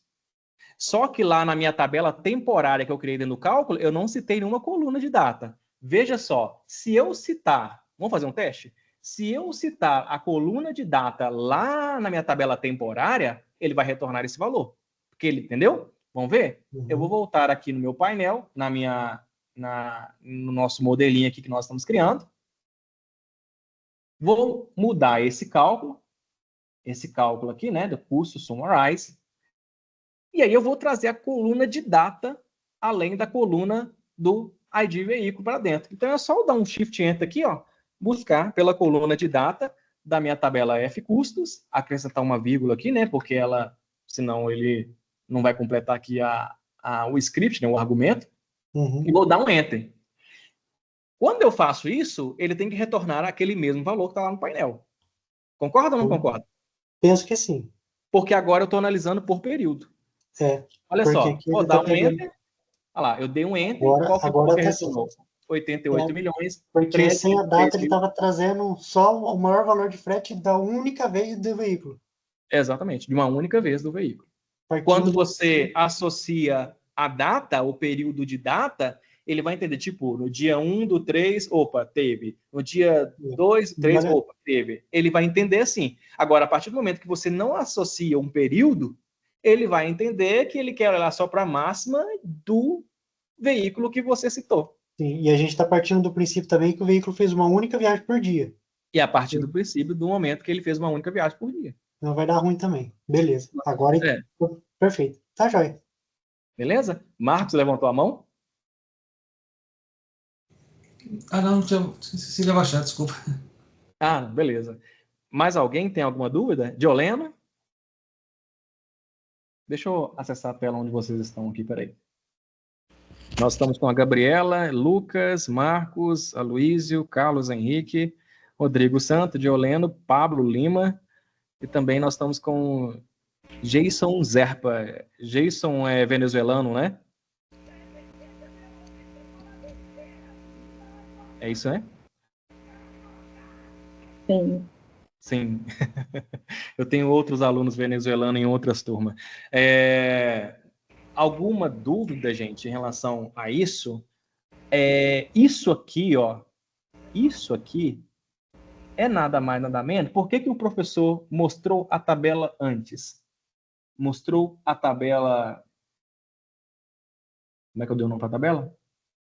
[SPEAKER 1] Só que lá na minha tabela temporária que eu criei dentro do cálculo, eu não citei nenhuma coluna de data. Veja só, se eu citar, vamos fazer um teste? Se eu citar a coluna de data lá na minha tabela temporária, ele vai retornar esse valor. Porque ele, entendeu? Vamos ver?
[SPEAKER 2] Uhum.
[SPEAKER 1] Eu vou voltar aqui no meu painel, no nosso modelinho aqui que nós estamos criando. Vou mudar esse cálculo aqui, né, do custo summarize. E aí eu vou trazer a coluna de data, além da coluna do ID veículo para dentro. Então é só eu dar um Shift Enter aqui, ó, buscar pela coluna de data da minha tabela F custos, acrescentar uma vírgula aqui, né, porque senão ele não vai completar aqui o script, né, o argumento,
[SPEAKER 2] Uhum.
[SPEAKER 1] e vou dar um Enter. Quando eu faço isso, ele tem que retornar aquele mesmo valor que está lá no painel. Concorda ou não concorda?
[SPEAKER 2] Penso que sim.
[SPEAKER 1] Porque agora eu estou analisando por período. Olha
[SPEAKER 2] porque
[SPEAKER 1] só,
[SPEAKER 2] aqui
[SPEAKER 1] vou
[SPEAKER 2] ele
[SPEAKER 1] dar
[SPEAKER 2] tá
[SPEAKER 1] um
[SPEAKER 2] pegando...
[SPEAKER 1] Enter. Olha lá, eu dei um Enter.
[SPEAKER 2] Agora
[SPEAKER 1] Qual que
[SPEAKER 2] tá
[SPEAKER 1] retornou? 88 milhões.
[SPEAKER 2] Porque
[SPEAKER 1] frete
[SPEAKER 2] sem a
[SPEAKER 1] de
[SPEAKER 2] data
[SPEAKER 1] 3
[SPEAKER 2] ele
[SPEAKER 1] mil.
[SPEAKER 2] estava trazendo só o maior valor de frete da única vez do veículo.
[SPEAKER 1] Exatamente, de uma única vez do veículo.
[SPEAKER 2] Partindo
[SPEAKER 1] Quando você associa a data, o período de data, ele vai entender, tipo, no dia 1 do 3, opa, teve. No dia 2, 3,
[SPEAKER 2] Agora-
[SPEAKER 1] opa, teve. Ele vai entender assim. Agora, a partir do momento que você não associa um período, ele vai entender que ele quer olhar só para a máxima do veículo que você citou.
[SPEAKER 2] Sim, e a gente está partindo do princípio também que o veículo fez uma única viagem por dia.
[SPEAKER 1] E a partir do princípio, do momento que ele fez uma única viagem por dia.
[SPEAKER 2] Não vai dar ruim também. Beleza. Agora, perfeito. Tá jóia.
[SPEAKER 1] Beleza? Marcos levantou a mão?
[SPEAKER 6] Ah, não tinha esqueci de abaixar, desculpa.
[SPEAKER 1] Ah, beleza. Mais alguém tem alguma dúvida? Diolena? Deixa eu acessar a tela onde vocês estão aqui, peraí. Nós estamos com a Gabriela, Lucas, Marcos, Aloísio, Carlos Henrique, Rodrigo Santo, Dioleno, Pablo Lima, e também nós estamos com Jason Zerpa. Jason é venezuelano, né? É isso, né?
[SPEAKER 3] Sim.
[SPEAKER 1] Sim. Eu tenho outros alunos venezuelanos em outras turmas. Alguma dúvida, gente, em relação a isso? Isso aqui, ó. Isso aqui é nada mais, nada menos. Por que que o professor mostrou a tabela antes? Mostrou a tabela... Como é que eu dei o nome para a tabela?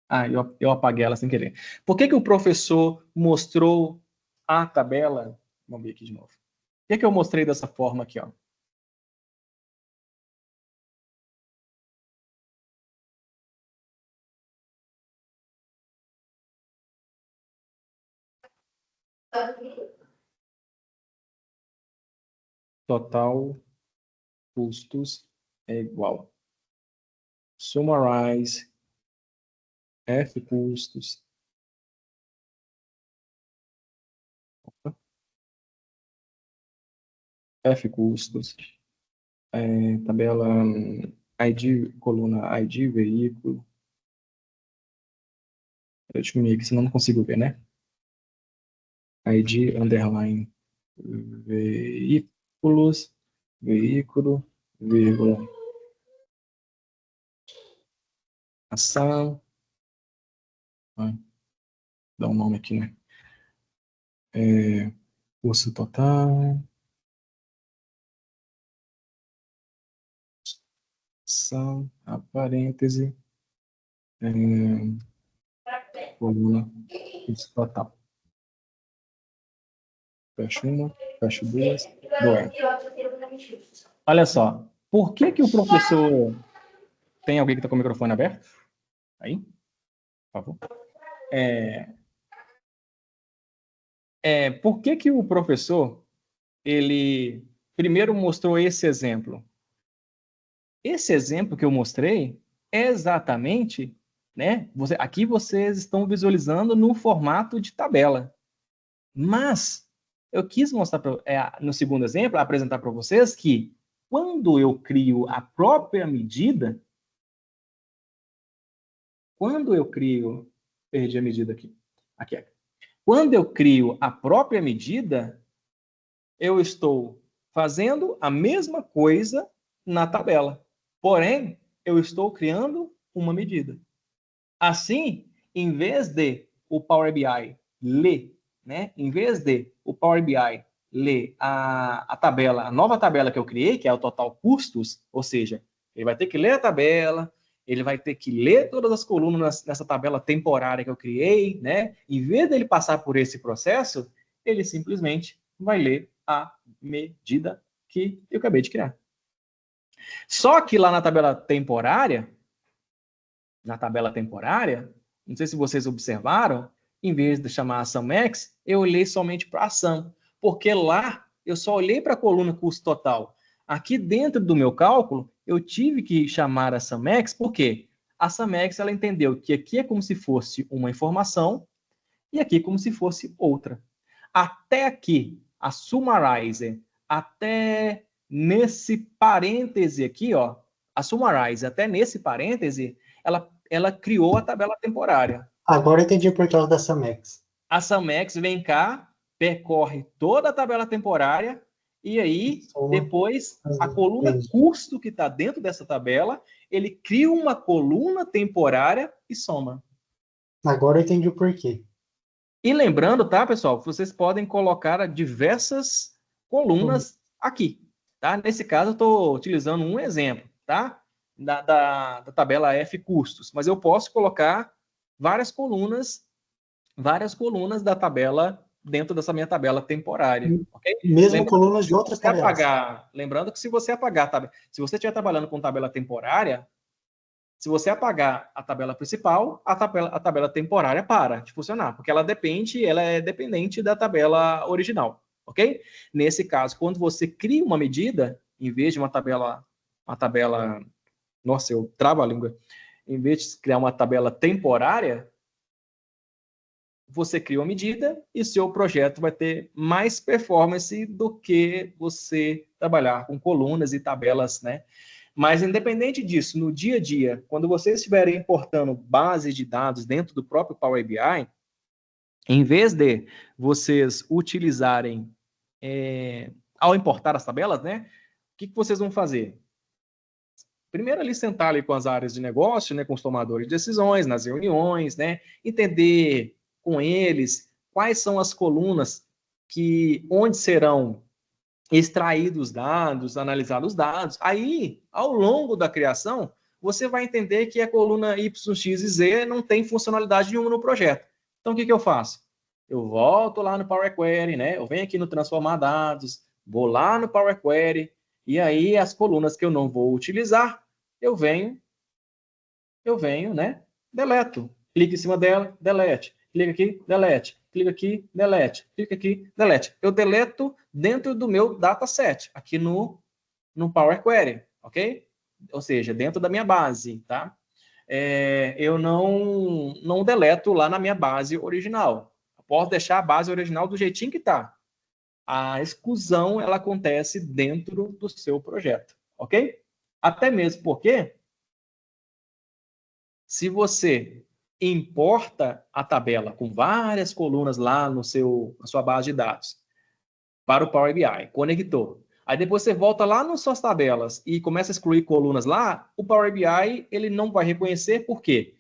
[SPEAKER 1] Ah, eu apaguei ela sem querer. Por que que o professor mostrou a tabela? Vamos ver aqui de novo. Por que que eu mostrei dessa forma aqui, ó? Total custos é igual. Summarize F custos. F custos. Tabela ID, coluna ID veículo. Eu diminuir aqui, senão não consigo ver, né? ID underline veículos, veículo, vírgula, ação. Dá um nome aqui, né? Custo total. Ação, a parêntese. Coluna, custo total. Fecha uma, fecha duas, dois. Olha só, por que que o professor... Tem alguém que está com o microfone aberto? Aí, por favor. Por que que o professor, ele primeiro mostrou esse exemplo? Esse exemplo que eu mostrei é exatamente, né? Aqui vocês estão visualizando no formato de tabela. Mas eu quis mostrar, no segundo exemplo, apresentar para vocês que quando eu crio a própria medida, perdi a medida aqui. Aqui. Quando eu crio a própria medida, eu estou fazendo a mesma coisa na tabela. Porém, eu estou criando uma medida. Assim, em vez de o Power BI ler, né? Em vez de o Power BI ler a tabela, a nova tabela que eu criei, que é o total custos, ou seja, Ele vai ter que ler a tabela, ele vai ter que ler todas as colunas nessa tabela temporária que eu criei, né? Em vez dele passar por esse processo, ele simplesmente vai ler a medida que eu acabei de criar. Só que lá na tabela temporária, não sei se vocês observaram, em vez de chamar a SumX, eu olhei somente para a ação, porque lá eu só olhei para a coluna custo total. Aqui dentro do meu cálculo, eu tive que chamar a SumX, por quê? A SumX, ela entendeu que aqui é como se fosse uma informação e aqui como se fosse outra. Até aqui, a Summarizer, até nesse parêntese aqui, ó, a Summarizer, até nesse parêntese, ela criou a tabela temporária.
[SPEAKER 2] Agora eu entendi por causa da SumX.
[SPEAKER 1] A SumX vem cá, percorre toda a tabela temporária, e aí, depois, a coluna custo que está dentro dessa tabela, ele cria uma coluna temporária e soma.
[SPEAKER 2] Agora eu entendi o porquê.
[SPEAKER 1] E lembrando, tá, pessoal, vocês podem colocar diversas colunas aqui, tá? Nesse caso, eu estou utilizando um exemplo, tá? Da tabela F custos, mas eu posso colocar várias colunas da tabela dentro dessa minha tabela temporária, ok?
[SPEAKER 2] Mesmo colunas de outras tabelas.
[SPEAKER 1] Lembrando que se você apagar, se você estiver trabalhando com tabela temporária, se você apagar a tabela principal, a tabela temporária para de funcionar, porque ela é dependente da tabela original, ok? Nesse caso, quando você cria uma medida, em vez de uma tabela, nossa, eu travo a língua, em vez de criar uma tabela temporária, você cria uma medida e seu projeto vai ter mais performance do que você trabalhar com colunas e tabelas, né? Mas, independente disso, no dia a dia, quando vocês estiverem importando base de dados dentro do próprio Power BI, em vez de vocês utilizarem, ao importar as tabelas, né? O que vocês vão fazer? Primeiro, ali sentar ali com as áreas de negócio, né, com os tomadores de decisões, nas reuniões, né? Entender com eles quais são as colunas onde serão extraídos os dados, analisados os dados. Aí, ao longo da criação, você vai entender que a coluna Y, X e Z não tem funcionalidade nenhuma no projeto. Então, o que eu faço? Eu volto lá no Power Query, né? Eu venho aqui no Transformar Dados, vou lá no Power Query, e aí as colunas que eu não vou utilizar, eu venho, né? Deleto. Clique em cima dela, delete. Clica aqui, delete. Clica aqui, delete. Clica aqui, delete. Eu deleto dentro do meu dataset, aqui no Power Query, ok? Ou seja, dentro da minha base, tá? Eu não deleto lá na minha base original. Eu posso deixar a base original do jeitinho que está. A exclusão, ela acontece dentro do seu projeto, ok? Até mesmo porque, se você importa a tabela com várias colunas lá na sua base de dados para o Power BI, conectou. Aí depois você volta lá nas suas tabelas e começa a excluir colunas lá, o Power BI ele não vai reconhecer, por quê?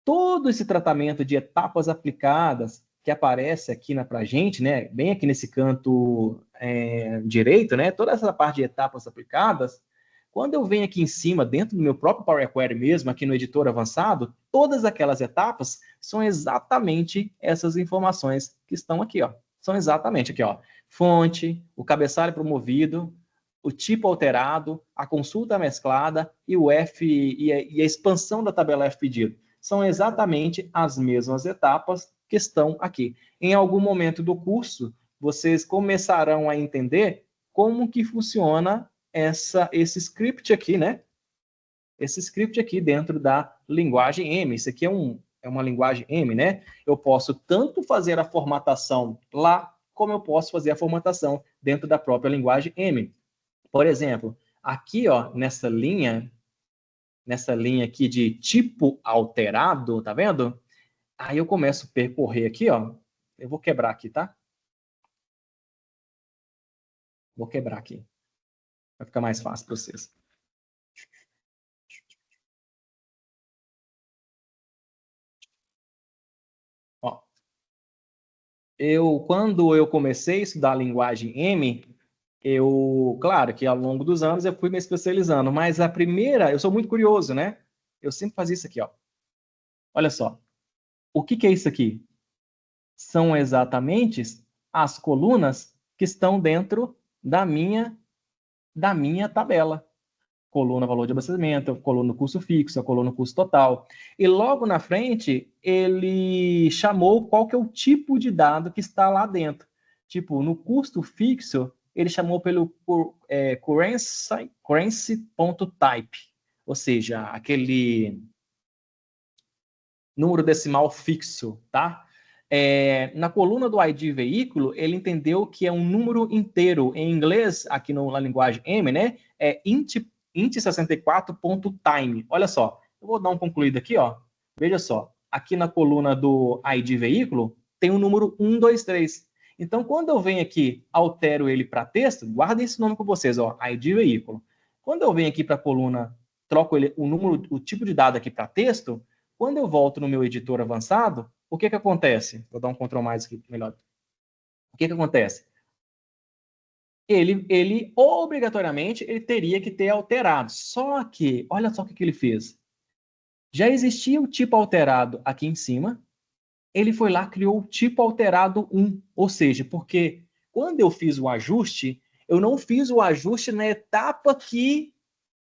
[SPEAKER 1] Todo esse tratamento de etapas aplicadas que aparece aqui para a gente, né, bem aqui nesse canto direito, né, toda essa parte de etapas aplicadas, quando eu venho aqui em cima, dentro do meu próprio Power Query mesmo, aqui no editor avançado, todas aquelas etapas são exatamente essas informações que estão aqui, ó. São exatamente aqui, ó. Fonte, o cabeçalho promovido, o tipo alterado, a consulta mesclada e o F e a expansão da tabela F pedido. São exatamente as mesmas etapas que estão aqui. Em algum momento do curso, vocês começarão a entender como que funciona esse script aqui, né? Esse script aqui dentro da linguagem M. Isso aqui é uma linguagem M, né? Eu posso tanto fazer a formatação lá, como eu posso fazer a formatação dentro da própria linguagem M. Por exemplo, aqui, ó, nessa linha aqui de tipo alterado, tá vendo? Aí eu começo a percorrer aqui, ó. Eu vou quebrar aqui, tá? Vou quebrar aqui. Vai ficar mais fácil para vocês. Ó, quando eu comecei a estudar a linguagem M, Claro que ao longo dos anos eu fui me especializando, mas a primeira, eu sou muito curioso, né? Eu sempre fazia isso aqui, ó. Olha só. O que é isso aqui? São exatamente as colunas que estão dentro da minha tabela. Coluna valor de abastecimento, coluna custo fixo, a coluna custo total. E logo na frente, ele chamou qual que é o tipo de dado que está lá dentro. Tipo, no custo fixo, ele chamou pelo currency.type, ou seja, aquele número decimal fixo, tá? Na coluna do ID veículo, ele entendeu que é um número inteiro. Em inglês, aqui na linguagem M, né? É int64.time. Olha só, eu vou dar um concluído aqui, ó. Veja só, aqui na coluna do ID veículo, tem o número 1, 2, 3. Então, quando eu venho aqui, altero ele para texto, guardem esse nome com vocês, ó, ID veículo. Quando eu venho aqui para a coluna, troco ele, o tipo de dado aqui para texto, quando eu volto no meu editor avançado, o que acontece? Vou dar um Ctrl mais aqui, melhor. O que acontece? Ele obrigatoriamente, ele teria que ter alterado. Só que, olha só o que ele fez. Já existia o tipo alterado aqui em cima. Ele foi lá, criou o tipo alterado 1. Ou seja, porque quando eu fiz o ajuste, eu não fiz o ajuste na etapa que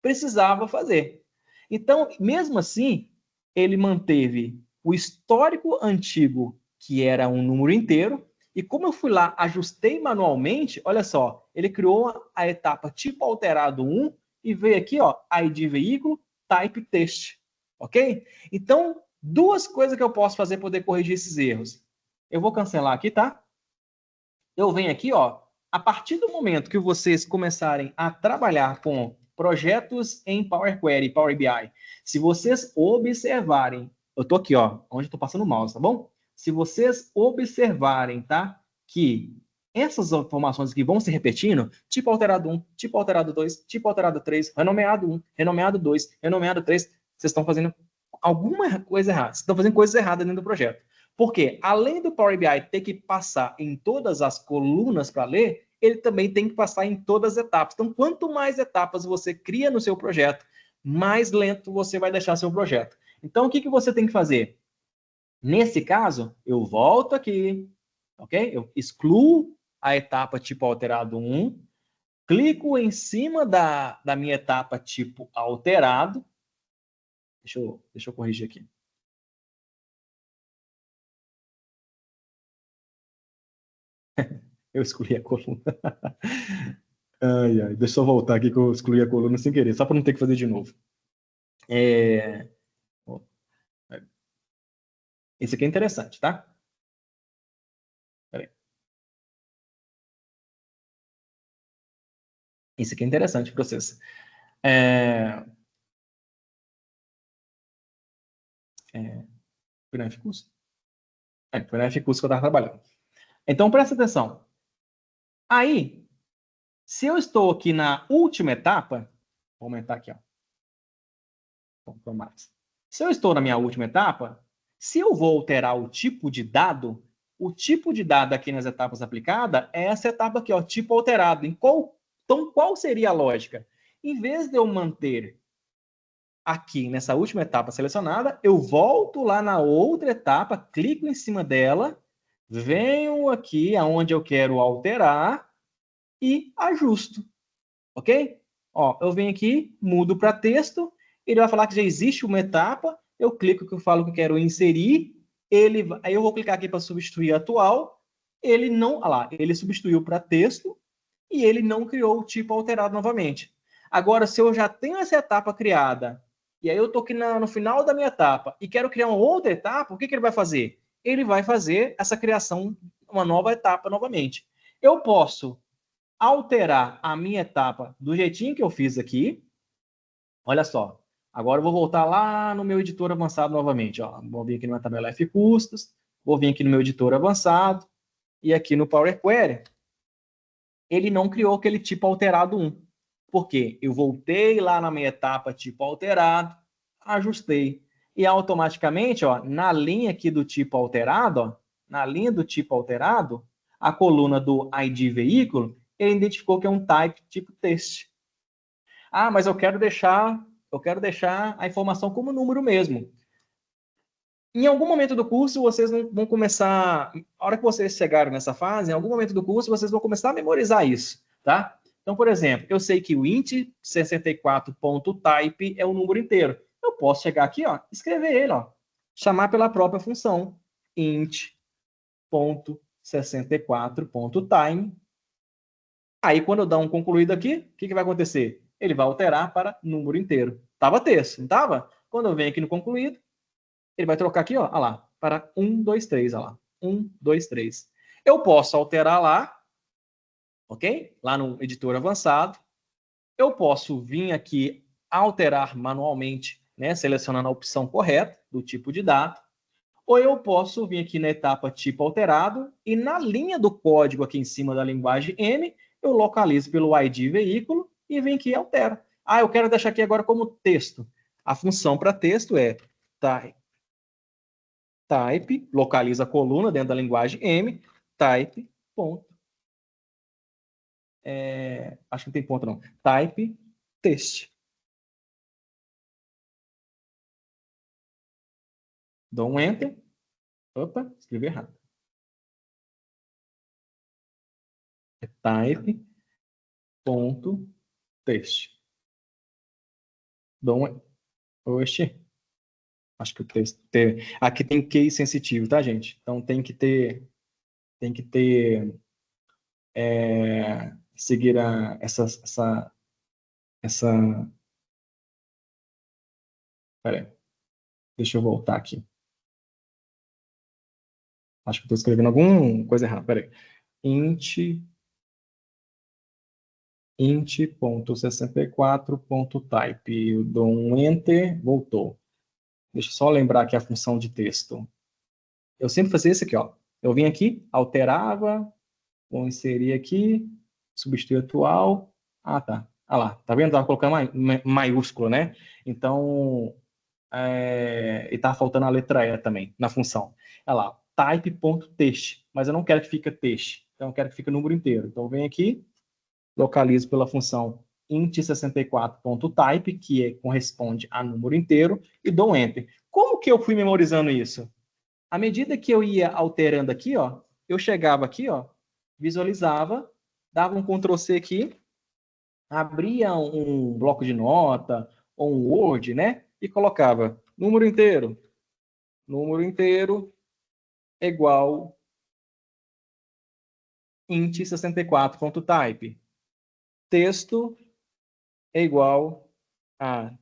[SPEAKER 1] precisava fazer. Então, mesmo assim, ele manteve o histórico antigo, que era um número inteiro, e como eu fui lá, ajustei manualmente, olha só, ele criou a etapa tipo alterado 1 e veio aqui, ó, ID veículo, type text, ok? Então, duas coisas que eu posso fazer para poder corrigir esses erros. Eu vou cancelar aqui, tá? Eu venho aqui, ó, a partir do momento que vocês começarem a trabalhar com projetos em Power Query, Power BI, se vocês observarem, eu tô aqui, ó, onde eu tô passando o mouse, tá bom? Se vocês observarem, tá, que essas informações que vão se repetindo, tipo alterado 1, tipo alterado 2, tipo alterado 3, renomeado 1, renomeado 2, renomeado 3, vocês estão fazendo alguma coisa errada, vocês estão fazendo coisas erradas dentro do projeto. Porque, além do Power BI ter que passar em todas as colunas para ler, ele também tem que passar em todas as etapas. Então, quanto mais etapas você cria no seu projeto, mais lento você vai deixar seu projeto. Então, o que você tem que fazer? Nesse caso, eu volto aqui, ok? Eu excluo a etapa tipo alterado 1, clico em cima da minha etapa tipo alterado. Deixa eu corrigir aqui. Eu excluí a coluna. Deixa eu voltar aqui que eu excluí a coluna sem querer, só para não ter que fazer de novo. Esse aqui é interessante, tá? Peraí. Esse aqui é interessante para vocês. Foi na F-Curso? Foi na F-Curso que eu estava trabalhando. Então, presta atenção. Aí, se eu estou aqui na última etapa, vou aumentar aqui, ó. Se eu estou na minha última etapa, se eu vou alterar o tipo de dado aqui nas etapas aplicadas é essa etapa aqui, ó, tipo alterado. Então, qual seria a lógica? Em vez de eu manter aqui nessa última etapa selecionada, eu volto lá na outra etapa, clico em cima dela, venho aqui aonde eu quero alterar e ajusto, ok? Ó, eu venho aqui, mudo para texto, ele vai falar que já existe uma etapa, eu clico que eu falo que eu quero inserir, aí eu vou clicar aqui para substituir atual, ele não, olha lá, ele substituiu para texto e ele não criou o tipo alterado novamente. Agora, se eu já tenho essa etapa criada, e aí eu estou aqui no final da minha etapa e quero criar uma outra etapa, o que ele vai fazer? Ele vai fazer essa criação, uma nova etapa novamente. Eu posso alterar a minha etapa do jeitinho que eu fiz aqui. Olha só. Agora eu vou voltar lá no meu editor avançado novamente. Ó. Vou vir aqui na tabela F custos, vou vir aqui no meu editor avançado e aqui no Power Query. Ele não criou aquele tipo alterado 1. Por quê? Eu voltei lá na minha etapa tipo alterado, ajustei. E automaticamente, ó, na linha aqui do tipo alterado, ó, na linha do tipo alterado, a coluna do ID veículo, ele identificou que é um type tipo text. Ah, mas eu quero deixar a informação como número mesmo. Em algum momento do curso, vocês vão começar, a hora que vocês chegarem nessa fase, em algum momento do curso, vocês vão começar a memorizar isso, tá? Então, por exemplo, eu sei que o int 64.type é um número inteiro. Eu posso chegar aqui, ó, escrever ele, ó, chamar pela própria função int.64.time. Aí, quando eu dar um concluído aqui, o que vai acontecer? Ele vai alterar para número inteiro. Tava texto, não tava? Quando eu venho aqui no concluído, ele vai trocar aqui, ó, lá, para 1, 2, 3, ó lá. 1, 2, 3. Eu posso alterar lá, ok? Lá no editor avançado. Eu posso vir aqui alterar manualmente, né? Selecionando a opção correta do tipo de dado. Ou eu posso vir aqui na etapa tipo alterado e na linha do código aqui em cima da linguagem M, eu localizo pelo ID veículo e venho aqui e altero. Ah, eu quero deixar aqui agora como texto. A função para texto é type, localiza a coluna dentro da linguagem M, type, ponto. Acho que não tem ponto não. Type, text. Dou um enter. Opa, escrevi errado. É type, ponto, text. Dou um... Oxi. Acho que o texto... Aqui tem case sensitivo, tá, gente? Então tem que ter... seguir essa... Pera aí. Deixa eu voltar aqui. Acho que estou escrevendo alguma coisa errada. Pera aí. int.64.type. Eu dou um enter, voltou. Deixa eu só lembrar aqui a função de texto. Eu sempre fazia isso aqui, ó. Eu vim aqui, alterava, vou inserir aqui, substituir atual. Ah, tá. Ah lá, tá vendo? Tava colocando maiúsculo, né? Então, e tá faltando a letra E também, na função. Olha lá, type.text, mas eu não quero que fique text, então eu quero que fique o número inteiro. Então, eu venho aqui, localizo pela função int64.type, que corresponde a número inteiro, e dou um enter. Como que eu fui memorizando isso? À medida que eu ia alterando aqui, ó, eu chegava aqui, ó, visualizava, dava um Ctrl+C aqui, abria um bloco de nota ou um Word, né? E colocava número inteiro é igual int64.type. Texto é igual a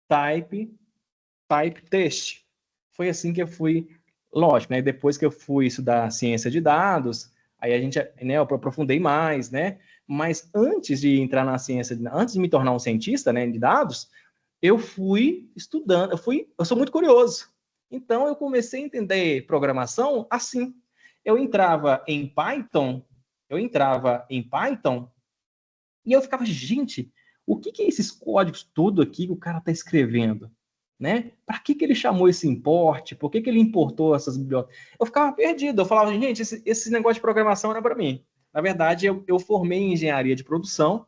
[SPEAKER 1] type text. Foi assim que eu fui, lógico, né? Depois que eu fui estudar ciência de dados, aí a gente, né, eu aprofundei mais, né? Mas antes de entrar na ciência, antes de me tornar um cientista, né, de dados, eu fui estudando, eu sou muito curioso. Então eu comecei a entender programação assim. Eu entrava em Python e eu ficava, gente, o que é esses códigos tudo aqui que o cara está escrevendo? Né? Para que ele chamou esse import? Por que ele importou essas bibliotecas? Eu ficava perdido. Eu falava, gente, esse negócio de programação era para mim. Na verdade, eu formei em engenharia de produção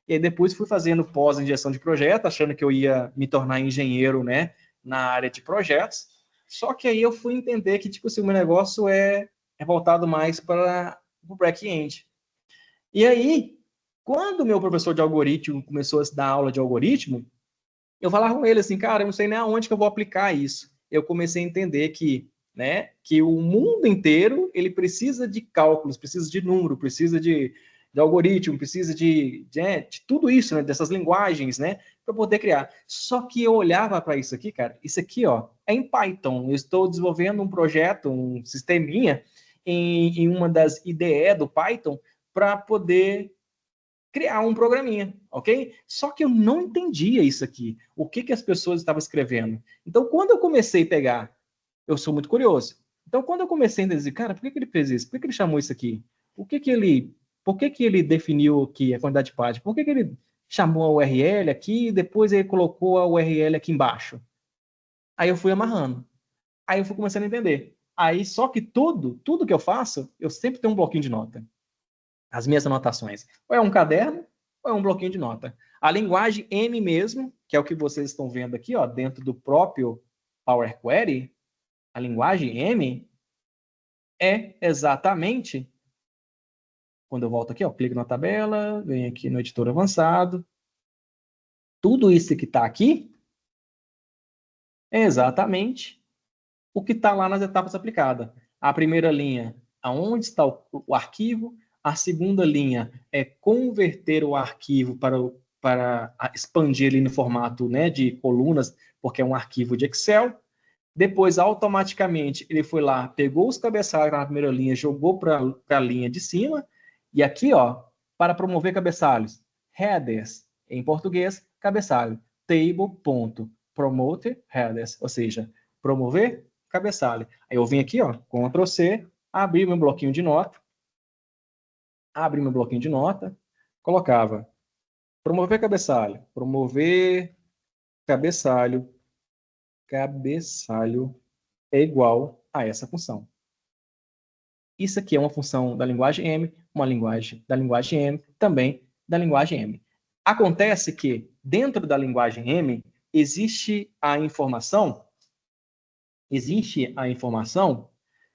[SPEAKER 1] e aí depois fui fazendo pós em gestão de projeto, achando que eu ia me tornar engenheiro, né, na área de projetos. Só que aí eu fui entender que, tipo assim, o meu negócio é voltado mais para o back-end. E aí, quando o meu professor de algoritmo começou a dar aula de algoritmo, eu falava com ele assim, cara, eu não sei nem aonde que eu vou aplicar isso. Eu comecei a entender que, né, que o mundo inteiro ele precisa de cálculos, precisa de número, precisa de algoritmo, precisa de tudo isso, né, dessas linguagens, né, para poder criar. Só que eu olhava para isso aqui, cara, isso aqui, ó, é em Python. Eu estou desenvolvendo um projeto, um sisteminha em uma das IDE do Python para poder criar um programinha, ok? Só que eu não entendia isso aqui, o que as pessoas estavam escrevendo. Então, quando eu comecei a pegar, eu sou muito curioso. Então, quando eu comecei a dizer, cara, por que ele fez isso? Por que ele chamou isso aqui? Por que ele definiu aqui a quantidade de páginas? Por que ele chamou a URL aqui e depois ele colocou a URL aqui embaixo? Aí eu fui amarrando. Aí eu fui começando a entender. Aí, só que tudo que eu faço, eu sempre tenho um bloquinho de nota. as minhas anotações. Ou é um caderno, ou é um bloquinho de nota. A linguagem M mesmo, que é o que vocês estão vendo aqui, ó, dentro do próprio Power Query, a linguagem M é exatamente, quando eu volto aqui, ó, clico na tabela, venho aqui no editor avançado, tudo isso que está aqui é exatamente o que está lá nas etapas aplicadas. A primeira linha, aonde está o arquivo. A segunda linha é converter o arquivo para expandir ele no formato, né, de colunas, porque é um arquivo de Excel. Depois, automaticamente, ele foi lá, pegou os cabeçalhos na primeira linha, jogou para a linha de cima. E aqui, ó, para promover cabeçalhos, headers, em português, cabeçalho, table.promote headers, ou seja, promover cabeçalho. Aí eu vim aqui, ó, Ctrl C, abri meu bloquinho de nota, colocava promover cabeçalho é igual a essa função. Isso aqui é uma função da linguagem M, uma linguagem da linguagem M, também da linguagem M. Acontece que, dentro da linguagem M, existe a informação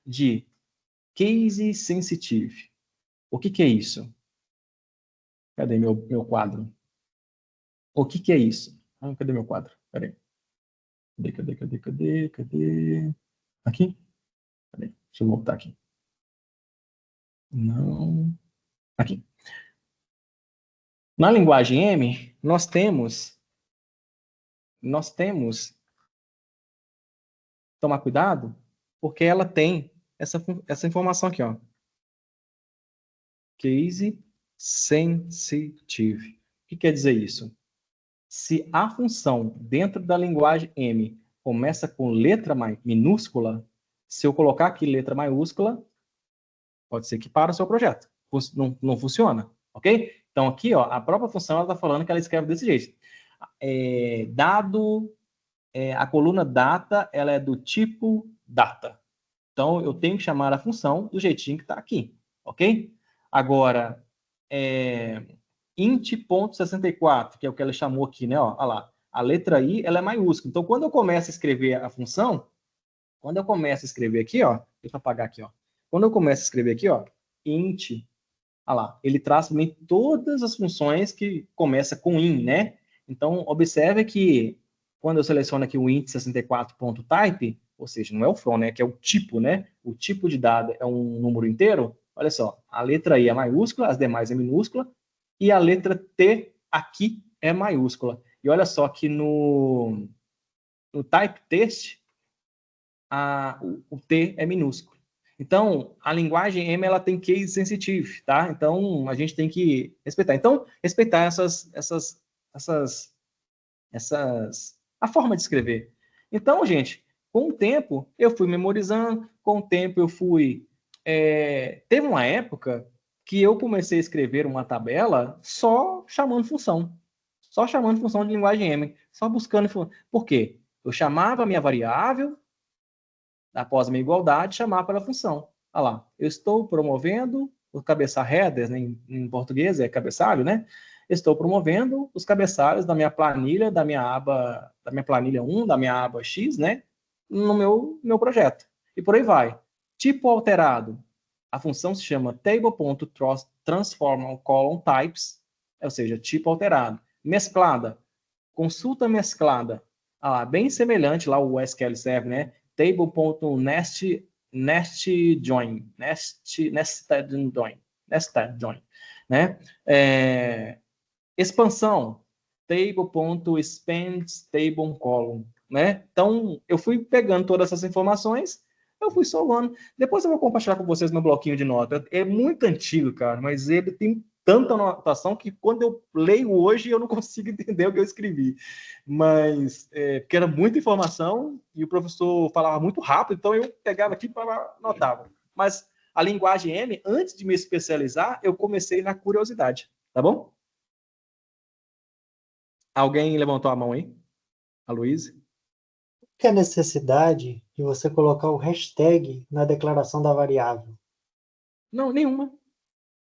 [SPEAKER 1] de case sensitive. O que é isso? Cadê meu quadro? O que é isso? Cadê meu quadro? Peraí. Cadê? Aqui? Peraí, deixa eu voltar aqui. Não. Aqui. Na linguagem M, nós temos tomar cuidado, porque ela tem essa informação aqui, ó. Case sensitive. O que quer dizer isso? Se a função dentro da linguagem M começa com letra minúscula, se eu colocar aqui letra maiúscula, pode ser que para o seu projeto. Não funciona, ok? Então aqui, ó, a própria função está falando que ela escreve desse jeito. A coluna data, ela é do tipo data. Então, eu tenho que chamar a função do jeitinho que está aqui, ok? Agora, int.64, que é o que ela chamou aqui, né? Ó, olha lá, a letra I, ela é maiúscula. Então, quando eu começo a escrever a função, quando eu começo a escrever aqui, ó, deixa eu apagar aqui, ó. Quando eu começo a escrever aqui, ó, int, olha lá, ele traz também todas as funções que começa com in, né? Então, observe que quando eu seleciono aqui o int64.type, ou seja, não é o from, né? Que é o tipo, né? O tipo de dado é um número inteiro. Olha só, a letra I é maiúscula, as demais é minúscula, e a letra T aqui é maiúscula. E olha só que no type test, o T é minúsculo. Então, a linguagem M, ela tem case sensitive, tá? Então, a gente tem que respeitar. Então, respeitar a forma de escrever. Então, gente, com o tempo, eu fui memorizando, com o tempo eu fui... teve uma época que eu comecei a escrever uma tabela só chamando função de linguagem M, só buscando... Por quê? Eu chamava a minha variável, após a minha igualdade, chamar para a função. Olha lá, eu estou promovendo o cabeçalho headers, né, em português é cabeçalho, né? Estou promovendo os cabeçalhos da minha planilha, da minha planilha 1, da minha aba X, né? No meu projeto. E por aí vai. Tipo alterado. A função se chama table.transformColumnTypes, ou seja, tipo alterado. Mesclada. Consulta mesclada. Bem semelhante lá o SQL Server, né? Table.nested join, né? Expansão, table.expand né? Então, eu fui pegando todas essas informações, eu fui salvando. Depois eu vou compartilhar com vocês meu bloquinho de nota. É muito antigo, cara, mas ele tem tanta anotação que quando eu leio hoje eu não consigo entender o que eu escrevi. Mas, porque era muita informação e o professor falava muito rápido, então eu pegava aqui para anotava. Mas a linguagem M, antes de me especializar, eu comecei na curiosidade, tá bom? Alguém levantou a mão aí? A Luísa?
[SPEAKER 2] Que é a necessidade de você colocar o hashtag na declaração da variável?
[SPEAKER 1] Não, nenhuma.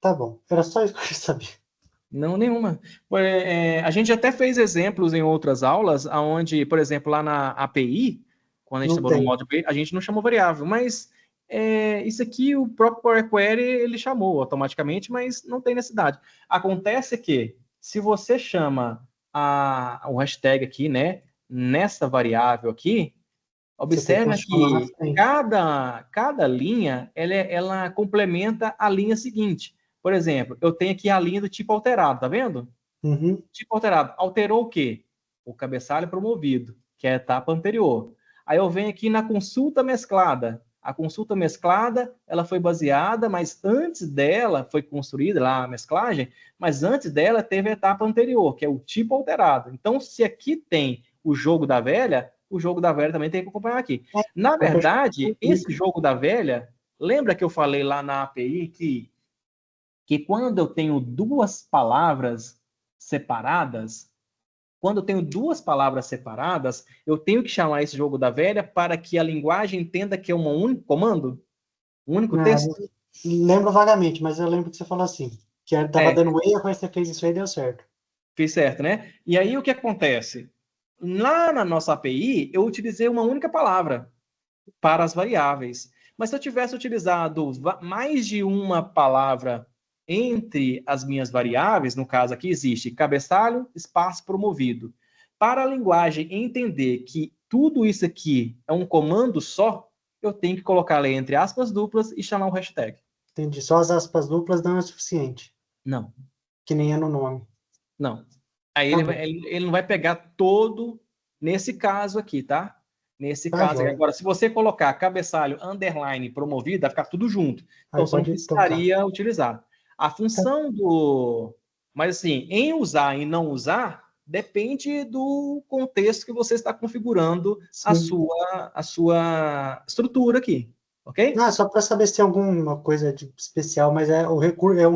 [SPEAKER 2] Tá bom. Era só isso que eu queria saber.
[SPEAKER 1] Não, nenhuma. A gente até fez exemplos em outras aulas, onde, por exemplo, lá na API, quando a gente
[SPEAKER 2] Não
[SPEAKER 1] trabalhou no
[SPEAKER 2] tem.
[SPEAKER 1] módulo API, a gente não chamou variável, mas isso aqui o próprio Power Query ele chamou automaticamente, mas não tem necessidade. Acontece que, se você chama o hashtag aqui, né, nessa variável aqui,
[SPEAKER 2] Você tem que
[SPEAKER 1] observa
[SPEAKER 2] continuar na
[SPEAKER 1] que
[SPEAKER 2] frente.
[SPEAKER 1] cada linha ela complementa a linha seguinte. Por exemplo, eu tenho aqui a linha do tipo alterado, tá vendo?
[SPEAKER 2] Uhum.
[SPEAKER 1] Tipo alterado. Alterou o quê? O cabeçalho promovido, que é a etapa anterior. Aí eu venho aqui na consulta mesclada. A consulta mesclada, ela foi baseada, mas antes dela foi construída lá a mesclagem, mas antes dela teve a etapa anterior, que é o tipo alterado. Então, se aqui tem o jogo da velha, o jogo da velha também tem que acompanhar aqui. Na
[SPEAKER 2] Porque
[SPEAKER 1] verdade, esse jogo da velha, lembra que eu falei lá na API que quando eu tenho duas palavras separadas, eu tenho que chamar esse jogo da velha para que a linguagem entenda que é um único comando, um único
[SPEAKER 2] Ah,
[SPEAKER 1] texto.
[SPEAKER 2] lembro vagamente, mas eu lembro que você falou assim, que tava dando erro, aí você fez isso aí e deu certo.
[SPEAKER 1] Fiz certo, né? E aí o que acontece? Lá na nossa API, eu utilizei uma única palavra para as variáveis. Mas se eu tivesse utilizado mais de uma palavra entre as minhas variáveis, no caso aqui existe cabeçalho, espaço promovido. Para a linguagem entender que tudo isso aqui é um comando só, eu tenho que colocar ali entre aspas duplas e chamar um hashtag.
[SPEAKER 2] Entendi. Só as aspas duplas não é suficiente,
[SPEAKER 1] Não,
[SPEAKER 2] que nem é no nome.
[SPEAKER 1] não. Aí
[SPEAKER 2] Tá bom.
[SPEAKER 1] ele não vai pegar todo nesse caso aqui, tá? Nesse
[SPEAKER 2] Tá
[SPEAKER 1] caso aqui.
[SPEAKER 2] jóia.
[SPEAKER 1] Agora, se você colocar cabeçalho, underline, promovido, vai ficar tudo junto.
[SPEAKER 2] Aí
[SPEAKER 1] Então, você não
[SPEAKER 2] pode tocar.
[SPEAKER 1] precisaria utilizar. A
[SPEAKER 2] Tá.
[SPEAKER 1] função do... Mas, assim, em usar e não usar, depende do contexto que você está configurando
[SPEAKER 2] Sim.
[SPEAKER 1] a sua estrutura aqui, ok?
[SPEAKER 2] Não, é só para saber se tem alguma coisa de especial, mas é um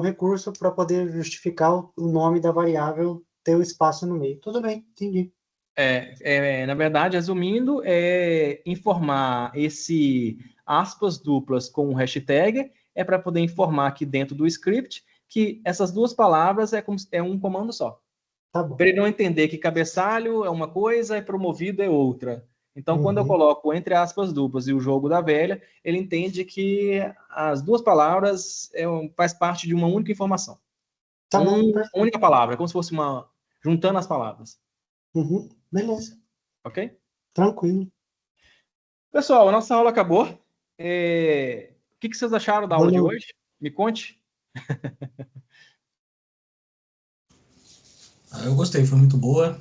[SPEAKER 2] recurso para poder justificar o nome da variável ter o espaço no meio. Tudo bem, entendi.
[SPEAKER 1] Na verdade, resumindo, é informar esse aspas duplas com um hashtag para poder informar aqui dentro do script que essas duas palavras é um comando só.
[SPEAKER 2] Tá bom.
[SPEAKER 1] Para ele não entender que cabeçalho é uma coisa e promovido é outra. Então, quando eu
[SPEAKER 2] Uhum.
[SPEAKER 1] coloco entre aspas duplas e o jogo da velha, ele entende que as duas palavras faz parte de uma única informação.
[SPEAKER 2] Tá bom,
[SPEAKER 1] Uma
[SPEAKER 2] perfeito.
[SPEAKER 1] única palavra, como se fosse juntando as palavras.
[SPEAKER 2] Uhum. Beleza,
[SPEAKER 1] Ok?
[SPEAKER 2] tranquilo.
[SPEAKER 1] Pessoal, a nossa aula acabou. O que vocês acharam da aula de
[SPEAKER 2] Valeu.
[SPEAKER 1] hoje? Me conte.
[SPEAKER 6] Eu gostei, foi muito boa.